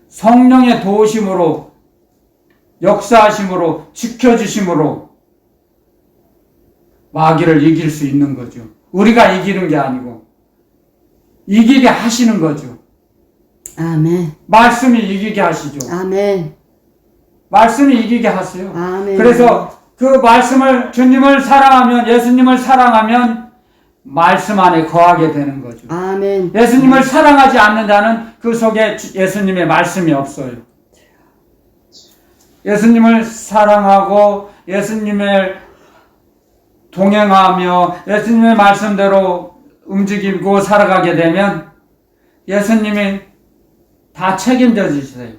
성령의 도우심으로, 역사하심으로, 지켜주심으로 마귀를 이길 수 있는 거죠. 우리가 이기는 게 아니고 이기게 하시는 거죠. 아멘. 말씀이 이기게 하시죠. 아멘. 말씀이 이기게 하세요. 아멘. 그래서 그 말씀을, 주님을 사랑하면, 예수님을 사랑하면 말씀 안에 거하게 되는 거죠. 아멘. 예수님을 사랑하지 않는 자는 그 속에 예수님의 말씀이 없어요. 예수님을 사랑하고 예수님을 동행하며 예수님의 말씀대로 움직이고 살아가게 되면 예수님이 다 책임져 주세요.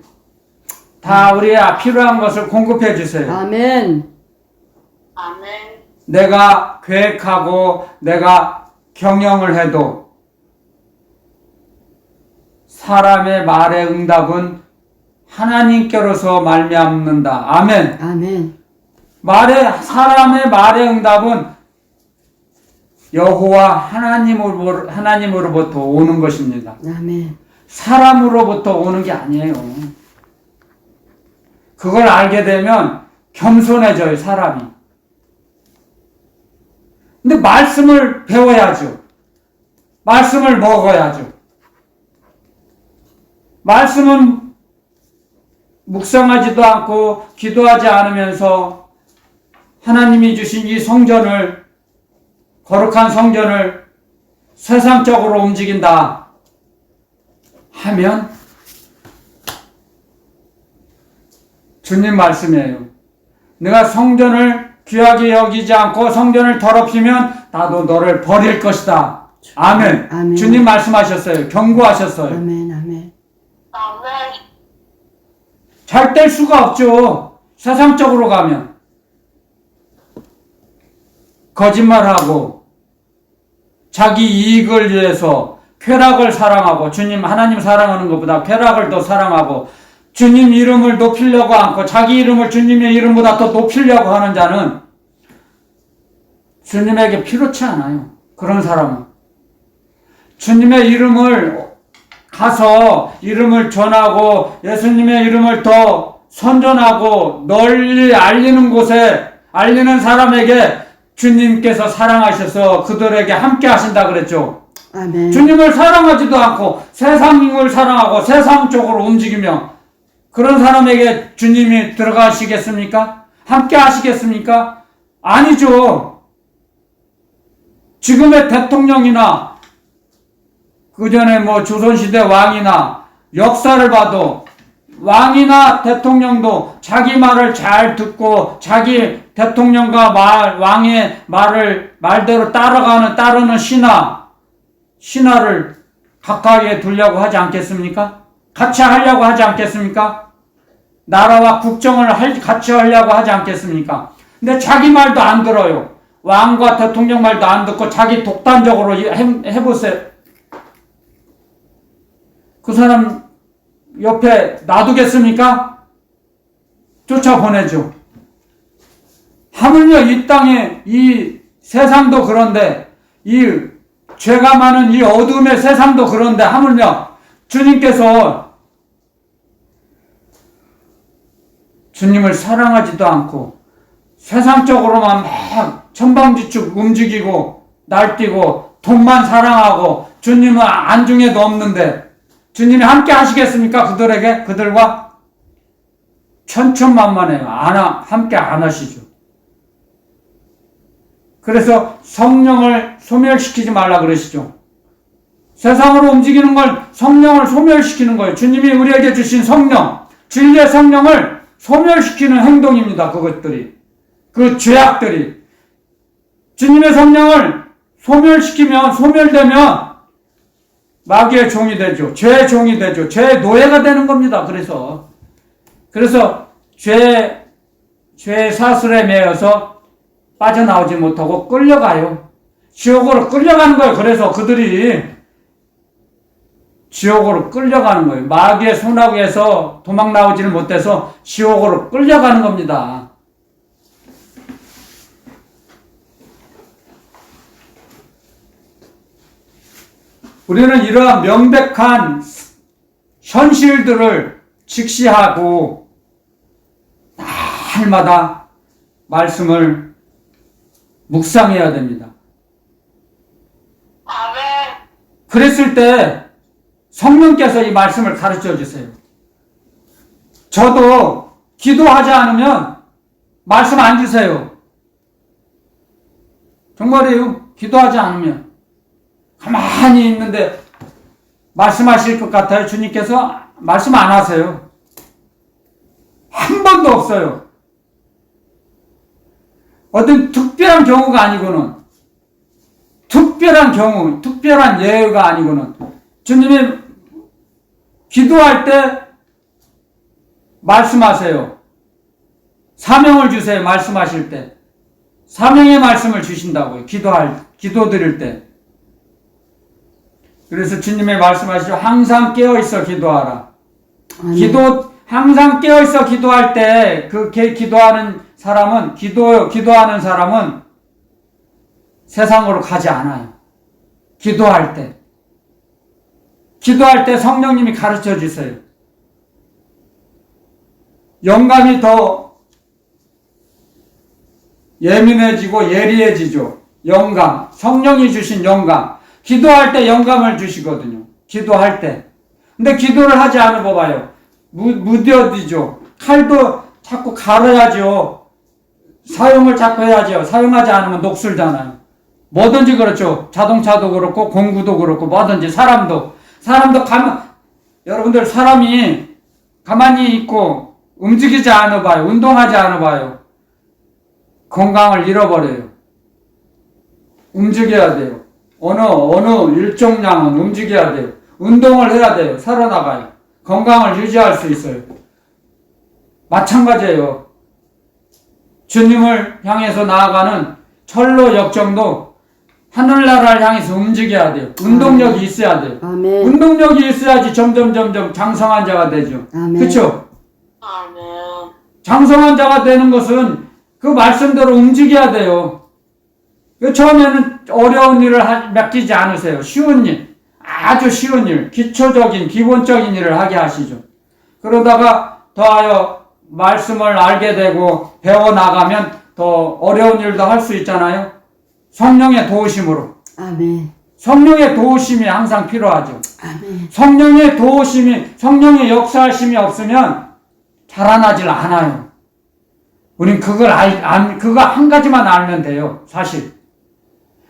다 우리의 필요한 것을 공급해 주세요. 아멘. 아멘. 내가 계획하고 내가 경영을 해도 사람의 말의 응답은 하나님께로서 말미암는다. 아멘. 아멘. 사람의 말의 응답은 여호와 하나님으로부터 오는 것입니다. 아멘. 사람으로부터 오는 게 아니에요. 그걸 알게 되면 겸손해져요, 사람이. 근데 말씀을 배워야죠. 말씀을 먹어야죠. 말씀은 묵상하지도 않고 기도하지 않으면서 하나님이 주신 이 성전을, 거룩한 성전을 세상적으로 움직인다 하면 주님 말씀이에요. 내가 성전을 귀하게 여기지 않고 성전을 더럽히면 나도 너를 버릴 것이다. 아멘. 아멘. 주님 말씀하셨어요. 경고하셨어요. 아멘. 아멘. 아멘. 잘 될 수가 없죠. 세상적으로 가면. 거짓말하고 자기 이익을 위해서 쾌락을 사랑하고, 주님 하나님 사랑하는 것보다 쾌락을 더 사랑하고 주님 이름을 높이려고 않고 자기 이름을 주님의 이름보다 더 높이려고 하는 자는 주님에게 필요치 않아요. 그런 사람은 주님의 이름을 가서 이름을 전하고 예수님의 이름을 더 선전하고 널리 알리는 곳에, 알리는 사람에게 주님께서 사랑하셔서 그들에게 함께 하신다 그랬죠. 아멘. 주님을 사랑하지도 않고 세상을 사랑하고 세상 쪽으로 움직이며 그런 사람에게 주님이 들어가시겠습니까? 함께 하시겠습니까? 아니죠. 지금의 대통령이나 그전에 조선시대 왕이나 역사를 봐도 왕이나 대통령도 자기 말을 잘 듣고 자기 대통령과 왕의 말대로 따르는 신하를 가까이에 두려고 하지 않겠습니까? 같이 하려고 하지 않겠습니까? 나라와 국정을 같이 하려고 하지 않겠습니까? 근데 자기 말도 안 들어요. 왕과 대통령 말도 안 듣고 자기 독단적으로 해보세요. 그 사람 옆에 놔두겠습니까? 쫓아보내죠. 하물며 이 땅에, 이 세상도 그런데, 이 죄가 많은 이 어둠의 세상도 그런데 하물며 주님께서 주님을 사랑하지도 않고 세상적으로만 막 천방지축 움직이고 날뛰고 돈만 사랑하고 주님은 안중에도 없는데 주님이 함께 하시겠습니까? 그들과 천천만만해요. 함께 안 하시죠. 그래서 성령을 소멸시키지 말라 그러시죠. 세상으로 움직이는 걸 성령을 소멸시키는 거예요. 주님이 우리에게 주신 성령, 진리의 성령을 소멸시키는 행동입니다. 그것들이, 그 죄악들이. 주님의 성령을 소멸되면 마귀의 종이 되죠. 죄의 종이 되죠. 죄의 노예가 되는 겁니다. 그래서 죄의 사슬에 매여서 빠져나오지 못하고 끌려가요. 지옥으로 끌려가는 거예요. 그래서 그들이 지옥으로 끌려가는 거예요. 마귀의 손아귀에서 도망 나오지를 못해서 지옥으로 끌려가는 겁니다. 우리는 이러한 명백한 현실들을 직시하고 날마다 말씀을 묵상해야 됩니다. 아멘. 그랬을 때 성령께서 이 말씀을 가르쳐 주세요. 저도 기도하지 않으면 말씀 안 주세요. 정말이에요. 기도하지 않으면. 가만히 있는데 말씀하실 것 같아요. 주님께서 말씀 안 하세요. 한 번도 없어요. 어떤 특별한 경우가 아니고는, 특별한 경우, 특별한 예외가 아니고는 주님이 기도할 때 말씀하세요. 사명을 주세요. 말씀하실 때. 사명의 말씀을 주신다고요. 기도 드릴 때. 그래서 주님의 말씀하시죠. 항상 깨어있어 기도하라. 항상 깨어있어 기도할 때, 기도하는 사람은 세상으로 가지 않아요. 기도할 때 성령님이 가르쳐 주세요. 영감이 더 예민해지고 예리해지죠. 영감. 성령이 주신 영감. 기도할 때 영감을 주시거든요. 기도할 때. 근데 기도를 하지 않으면 봐요. 무뎌지죠. 칼도 자꾸 갈아야죠. 사용을 자꾸 해야죠. 사용하지 않으면 녹슬잖아요. 뭐든지 그렇죠. 자동차도 그렇고 공구도 그렇고 뭐든지 사람도 여러분들 사람이 가만히 있고 움직이지 않아 봐요. 운동하지 않아 봐요. 건강을 잃어버려요. 움직여야 돼요. 어느 일정량은 움직여야 돼요. 운동을 해야 돼요. 살아나가요. 건강을 유지할 수 있어요. 마찬가지예요. 주님을 향해서 나아가는 철로 역정도 하늘나라를 향해서 움직여야 돼요. 운동력이 있어야 돼요. 아멘. 운동력이 있어야지 점점 장성한 자가 되죠. 그렇죠? 아멘. 장성한 자가 되는 것은 그 말씀대로 움직여야 돼요. 처음에는 어려운 일을 맡기지 않으세요. 쉬운 일, 아주 쉬운 일, 기본적인 일을 하게 하시죠. 그러다가 더하여 말씀을 알게 되고 배워나가면 더 어려운 일도 할 수 있잖아요. 성령의 도우심으로. 아멘. 성령의 도우심이 항상 필요하죠. 아멘. 성령의 역사하심이 없으면 자라나질 않아요. 우린 그거 한 가지만 알면 돼요. 사실.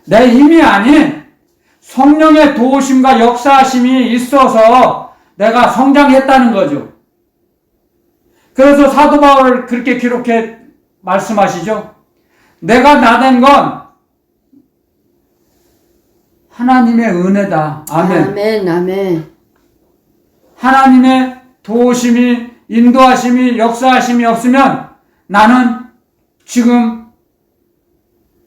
내 힘이 아닌 성령의 도우심과 역사하심이 있어서 내가 성장했다는 거죠. 그래서 사도 바울을 그렇게 기록해 말씀하시죠. 내가 나된 건 하나님의 은혜다. 아멘. 아멘. 아멘. 하나님의 도우심이, 인도하심이, 역사하심이 없으면 나는 지금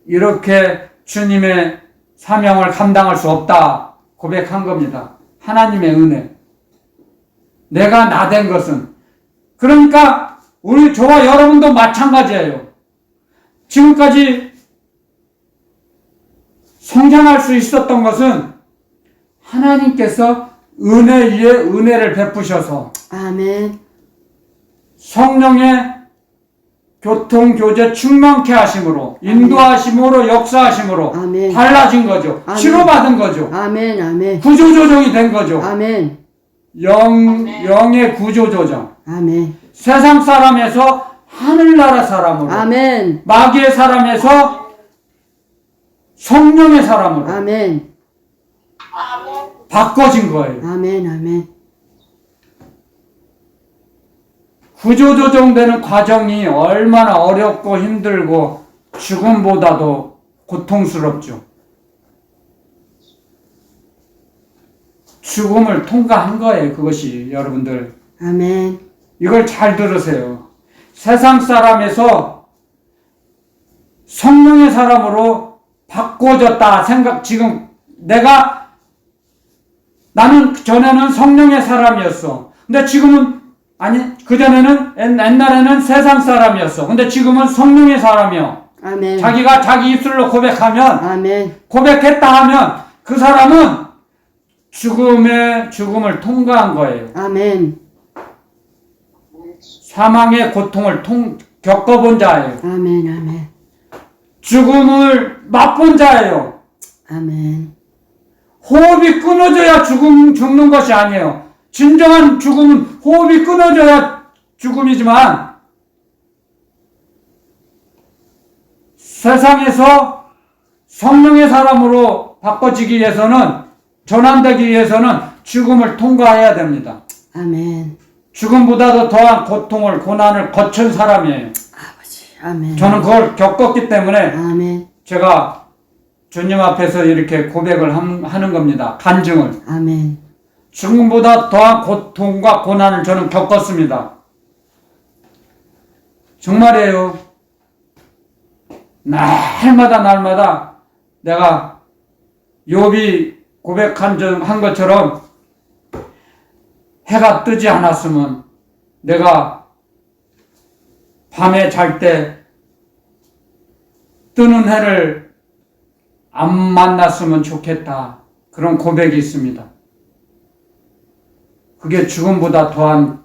이렇게 주님의 사명을 감당할 수 없다 고백한 겁니다. 하나님의 은혜. 내가 나된 것은. 그러니까 저와 여러분도 마찬가지예요. 지금까지 성장할 수 있었던 것은 하나님께서 은혜 위에 은혜를 베푸셔서 아멘. 성령의 교통, 교제 충만케 하심으로, 인도하심으로, 역사하심으로 아멘. 달라진 거죠. 아멘. 치료받은 거죠. 아멘. 아멘. 구조조정이 된 거죠. 아멘. 영의 구조조정. 아멘. 세상 사람에서 하늘나라 사람으로, 아멘. 마귀의 사람에서 성령의 사람으로 아멘. 아멘. 바꿔진 거예요. 아멘. 아멘. 구조조정되는 과정이 얼마나 어렵고 힘들고 죽음보다도 고통스럽죠. 죽음을 통과한 거예요. 그것이 여러분들. 아멘. 이걸 잘 들으세요. 세상 사람에서 성령의 사람으로 바꿔졌다 생각. 지금 나는 전에는 성령의 사람이었어. 근데 지금은 아니 그전에는 옛날에는 세상 사람이었어. 근데 지금은 성령의 사람이요. 아멘. 자기가 자기 입술로 고백하면 아멘. 고백했다 하면 그 사람은 죽음을 통과한 거예요. 아멘. 사망의 고통을 겪어본 자예요. 아멘. 아멘. 죽음을 맛본 자예요. 아멘. 호흡이 끊어져야 죽는 것이 아니에요. 진정한 죽음은 호흡이 끊어져야 죽음이지만 세상에서 성령의 사람으로 바꿔지기 위해서는 전환되기 위해서는 죽음을 통과해야 됩니다. 아멘. 죽음보다도 더한 고통을 고난을 거친 사람이에요. 아버지. 아멘. 저는 그걸 겪었기 때문에 아멘. 제가 주님 앞에서 이렇게 고백을 하는 겁니다. 간증을. 아멘. 죽음보다 더한 고통과 고난을 저는 겪었습니다. 정말이에요. 날마다 내가 욥이 고백한 것처럼 해가 뜨지 않았으면 내가 밤에 잘 때 뜨는 해를 안 만났으면 좋겠다. 그런 고백이 있습니다. 그게 죽음보다 더한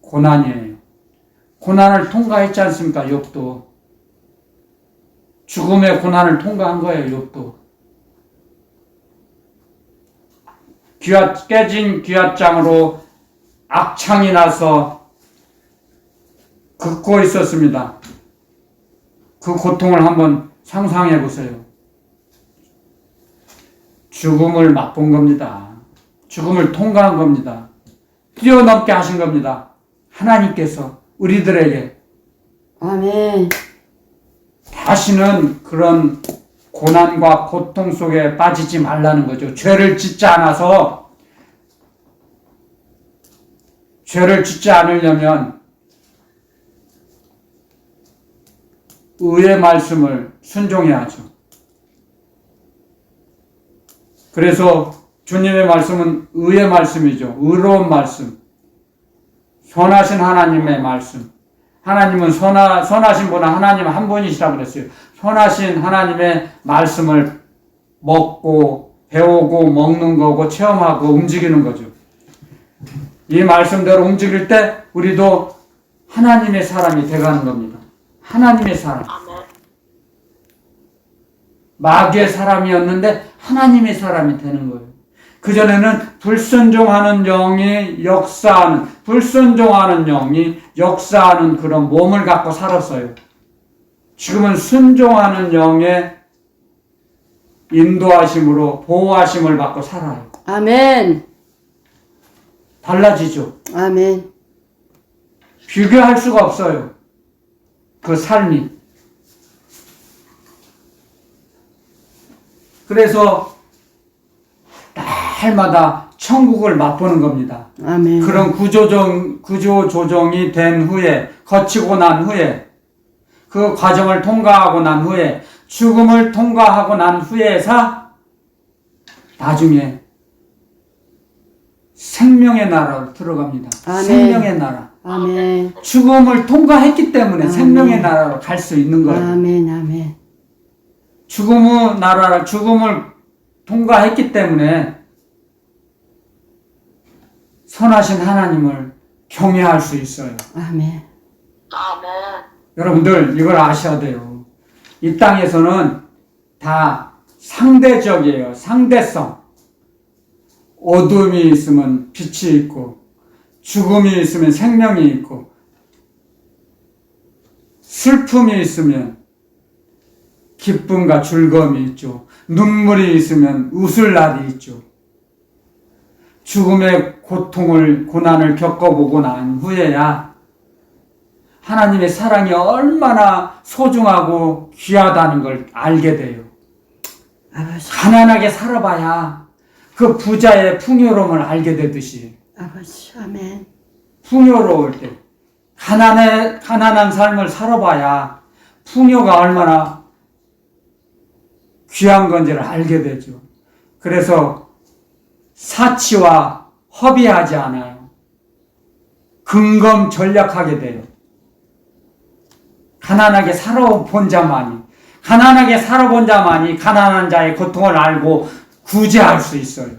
고난이에요. 고난을 통과했지 않습니까? 욥도. 죽음의 고난을 통과한 거예요. 욥도. 깨진 귀앗장으로 악창이 나서 긋고 있었습니다. 그 고통을 한번 상상해 보세요. 죽음을 맛본 겁니다. 죽음을 통과한 겁니다. 뛰어넘게 하신 겁니다. 하나님께서 우리들에게 아멘. 다시는 그런 고난과 고통 속에 빠지지 말라는 거죠. 죄를 짓지 않아서 죄를 짓지 않으려면 의의 말씀을 순종해야죠. 그래서 주님의 말씀은 의의 말씀이죠. 의로운 말씀. 선하신 하나님의 말씀. 하나님은 선하신 분은 하나님 한 분이시라고 그랬어요. 선하신 하나님의 말씀을 먹고 배우고 먹는 거고 체험하고 움직이는 거죠. 이 말씀대로 움직일 때 우리도 하나님의 사람이 되가는 겁니다. 하나님의 사람. 마귀의 사람이었는데 하나님의 사람이 되는 거예요. 그전에는 불순종하는 영이 역사하는 그런 몸을 갖고 살았어요. 지금은 순종하는 영의 인도하심으로 보호하심을 받고 살아요. 아멘. 달라지죠. 아멘. 비교할 수가 없어요. 그 삶이. 그래서 날마다 천국을 맛보는 겁니다. 아멘. 그런 구조조정이 된 후에, 거치고 난 후에, 그 과정을 통과하고 난 후에, 죽음을 통과하고 난 후에서 나중에 생명의 나라로 들어갑니다. 아멘. 생명의 나라. 아멘. 죽음을 통과했기 때문에 아멘. 생명의 나라로 갈 수 있는 거예요. 아멘. 아멘. 죽음을 통과했기 때문에 선하신 하나님을 경외할 수 있어요. 아멘. 여러분들 이걸 아셔야 돼요. 이 땅에서는 다 상대적이에요. 상대성. 어둠이 있으면 빛이 있고 죽음이 있으면 생명이 있고 슬픔이 있으면 기쁨과 즐거움이 있죠. 눈물이 있으면 웃을 날이 있죠. 죽음의 고난을 겪어보고 난 후에야 하나님의 사랑이 얼마나 소중하고 귀하다는 걸 알게 돼요. 아버지. 가난하게 살아봐야 그 부자의 풍요로움을 알게 되듯이 아버지. 아멘. 풍요로울 때 가난한 삶을 살아봐야 풍요가 얼마나 귀한 건지를 알게 되죠. 그래서 사치와 허비하지 않아요. 근검전략하게 돼요. 가난하게 살아본 자만이 가난한 자의 고통을 알고 구제할 수 있어요.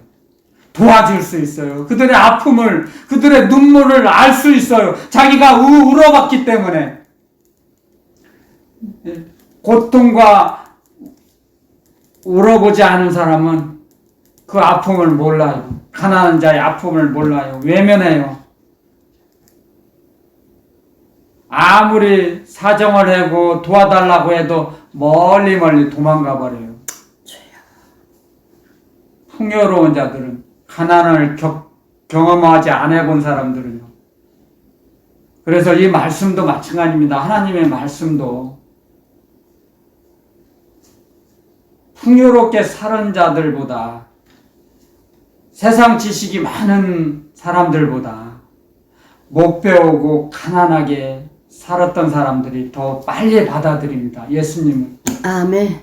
도와줄 수 있어요. 그들의 아픔을, 그들의 눈물을 알 수 있어요. 자기가 울어봤기 때문에. 고통과 울어보지 않은 사람은 그 아픔을 몰라요. 가난한 자의 아픔을 몰라요. 외면해요. 아무리 사정을 하고 도와달라고 해도 멀리 도망가 버려요. 풍요로운 자들은, 가난을 경험하지 안 해본 사람들은요. 그래서 이 말씀도 마찬가지입니다. 하나님의 말씀도 풍요롭게 사는 자들보다, 세상 지식이 많은 사람들보다 못 배우고 가난하게 살았던 사람들이 더 빨리 받아들입니다. 예수님은. 아멘.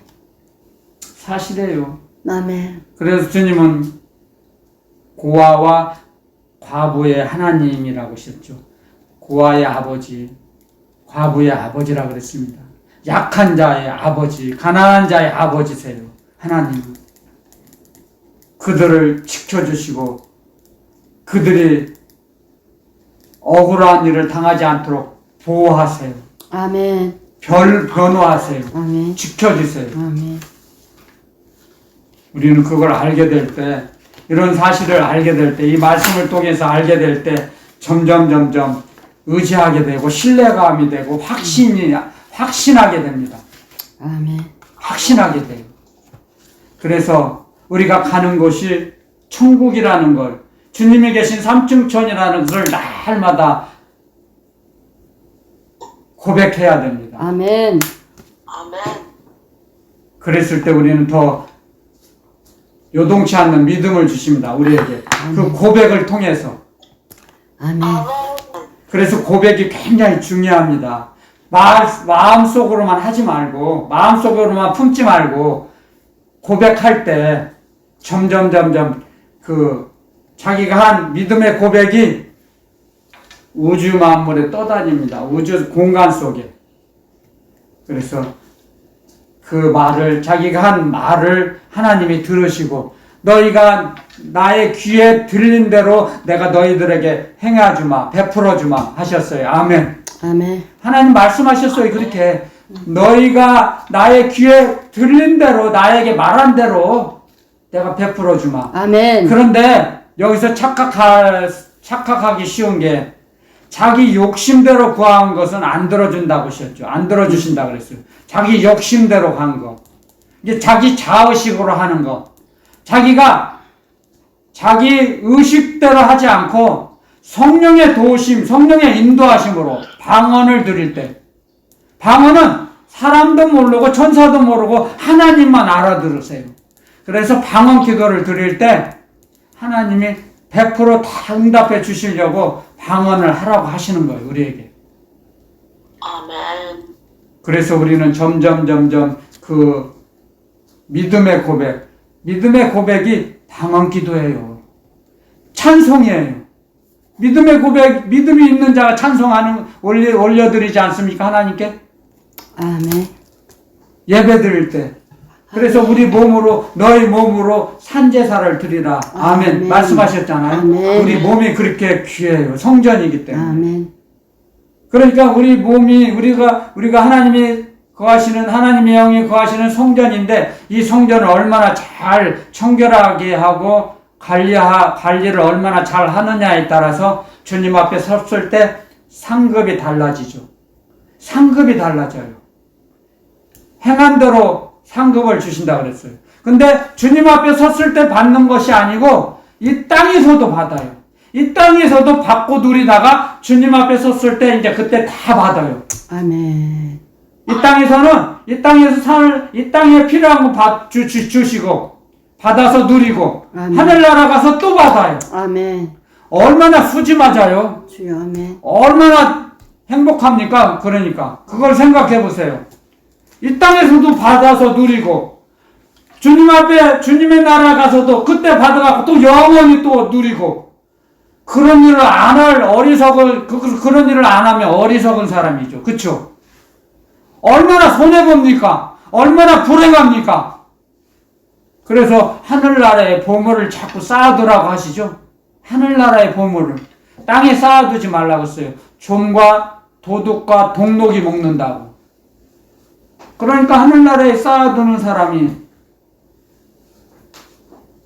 사실이에요. 아멘. 그래서 주님은 고아와 과부의 하나님이라고 하셨죠. 고아의 아버지, 과부의 아버지라고 그랬습니다. 약한 자의 아버지, 가난한 자의 아버지세요. 하나님은. 그들을 지켜주시고 그들이 억울한 일을 당하지 않도록 보호하세요. 아멘. 변호하세요. 아멘. 지켜주세요. 아멘. 우리는 그걸 알게 될 때, 이런 사실을 알게 될 때, 이 말씀을 통해서 알게 될 때 점점 의지하게 되고 신뢰감이 되고 확신하게 됩니다. 아멘. 확신하게 돼요. 그래서 우리가 가는 곳이 천국이라는 걸, 주님이 계신 삼층천이라는 것을 날마다 고백해야 됩니다. 아멘. 아멘. 그랬을 때 우리는 더 요동치 않는 믿음을 주십니다. 우리에게. 그 고백을 통해서. 아멘. 그래서 고백이 굉장히 중요합니다. 마음속으로만 하지 말고, 마음속으로만 품지 말고, 고백할 때 점점 자기가 한 믿음의 고백이 우주 만물에 떠다닙니다. 우주 공간 속에. 그래서 그 말을, 자기가 한 말을 하나님이 들으시고, 너희가 나의 귀에 들린 대로 내가 너희들에게 행해주마, 베풀어주마 하셨어요. 아멘. 아멘. 하나님 말씀하셨어요. 그렇게 너희가 나의 귀에 들린 대로, 나에게 말한 대로 내가 베풀어주마. 아멘. 그런데 여기서 착각하기 쉬운 게, 자기 욕심대로 구한 것은 안 들어준다고 하셨죠. 안 들어주신다고 그랬어요. 자기 욕심대로 한 거. 이게 자기 자의식으로 하는 거. 자기가 자기 의식대로 하지 않고 성령의 도우심, 성령의 인도하심으로 방언을 드릴 때, 방언은 사람도 모르고 천사도 모르고 하나님만 알아들으세요. 그래서 방언 기도를 드릴 때 하나님이 100% 다 응답해 주시려고 방언을 하라고 하시는 거예요, 우리에게. 아멘. 그래서 우리는 점점 그 믿음의 고백이 방언 기도예요. 찬송이에요. 믿음의 고백, 믿음이 있는 자가 찬송하는, 올려드리지 않습니까, 하나님께? 아멘. 예배 드릴 때. 그래서 우리 몸으로, 너희 몸으로 산제사를 드리라. 아멘. 아멘. 말씀하셨잖아요. 아멘. 우리 몸이 그렇게 귀해요. 성전이기 때문에. 아멘. 그러니까 우리 몸이, 우리가 하나님이 거하시는, 하나님의 영이 거하시는 성전인데, 이 성전을 얼마나 잘 청결하게 하고 관리를 얼마나 잘 하느냐에 따라서 주님 앞에 섰을 때 상급이 달라지죠. 상급이 달라져요. 행한 대로 상급을 주신다 그랬어요. 근데 주님 앞에 섰을 때 받는 것이 아니고 이 땅에서도 받아요. 이 땅에서도 받고 누리다가 주님 앞에 섰을 때 이제 그때 다 받아요. 아멘. 이 땅에 필요한 거 주시고, 받아서 누리고 아멘. 하늘나라 가서 또 받아요. 아멘. 얼마나 푸짐하자요. 주여 아멘. 얼마나 행복합니까? 그러니까 그걸 생각해 보세요. 이 땅에서도 받아서 누리고 주님 앞에 주님의 나라 가서도 그때 받아갖고 또 영원히 또 누리고 그런 일을 안 할 어리석은 그런 일을 안 하면 어리석은 사람이죠. 그렇죠? 얼마나 손해봅니까? 얼마나 불행합니까? 그래서 하늘나라의 보물을 자꾸 쌓아두라고 하시죠. 하늘나라의 보물을 땅에 쌓아두지 말라고 했어요. 좀과 도둑과 동록이 먹는다고. 그러니까 하늘나라에 쌓아두는 사람이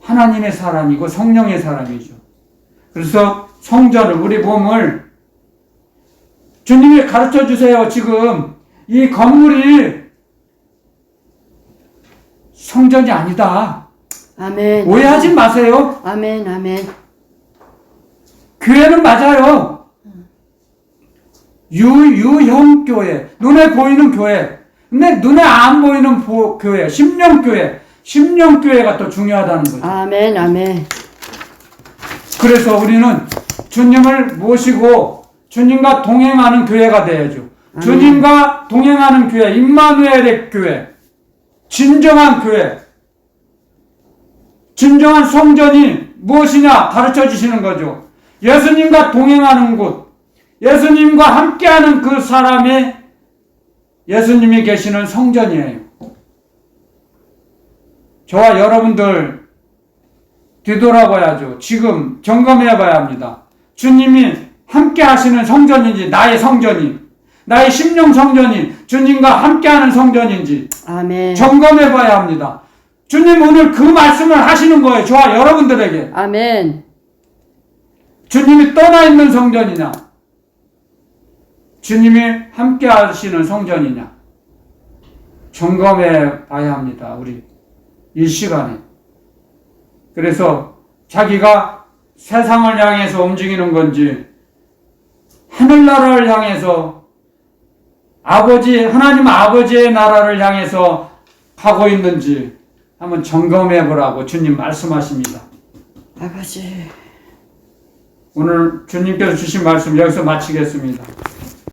하나님의 사람이고 성령의 사람이죠. 그래서 성전을 우리 몸을 주님이 가르쳐 주세요. 지금 이 건물이 성전이 아니다. 아멘. 오해하지 마세요. 아멘. 아멘. 교회는 맞아요. 유형 교회, 눈에 보이는 교회. 근데 눈에 안 보이는 교회, 심령교회. 심령교회가 또 중요하다는 거죠. 아멘. 아멘. 그래서 우리는 주님을 모시고 주님과 동행하는 교회가 돼야죠. 아멘. 주님과 동행하는 교회, 임마누엘의 교회, 진정한 교회, 진정한 성전이 무엇이냐 가르쳐 주시는 거죠. 예수님과 동행하는 곳, 예수님과 함께하는 그 사람이 예수님이 계시는 성전이에요. 저와 여러분들 되돌아봐야죠. 지금 점검해 봐야 합니다. 주님이 함께 하시는 성전인지 나의 성전이 나의 심령 성전이 주님과 함께하는 성전인지 아멘. 점검해 봐야 합니다. 주님 오늘 그 말씀을 하시는 거예요. 저와 여러분들에게. 아멘. 주님이 떠나 있는 성전이냐 주님이 함께 하시는 성전이냐 점검해 봐야 합니다. 우리 이 시간에. 그래서 자기가 세상을 향해서 움직이는 건지 하늘나라를 향해서 하나님 아버지의 나라를 향해서 가고 있는지 한번 점검해 보라고 주님 말씀하십니다. 아버지. 오늘 주님께서 주신 말씀 여기서 마치겠습니다.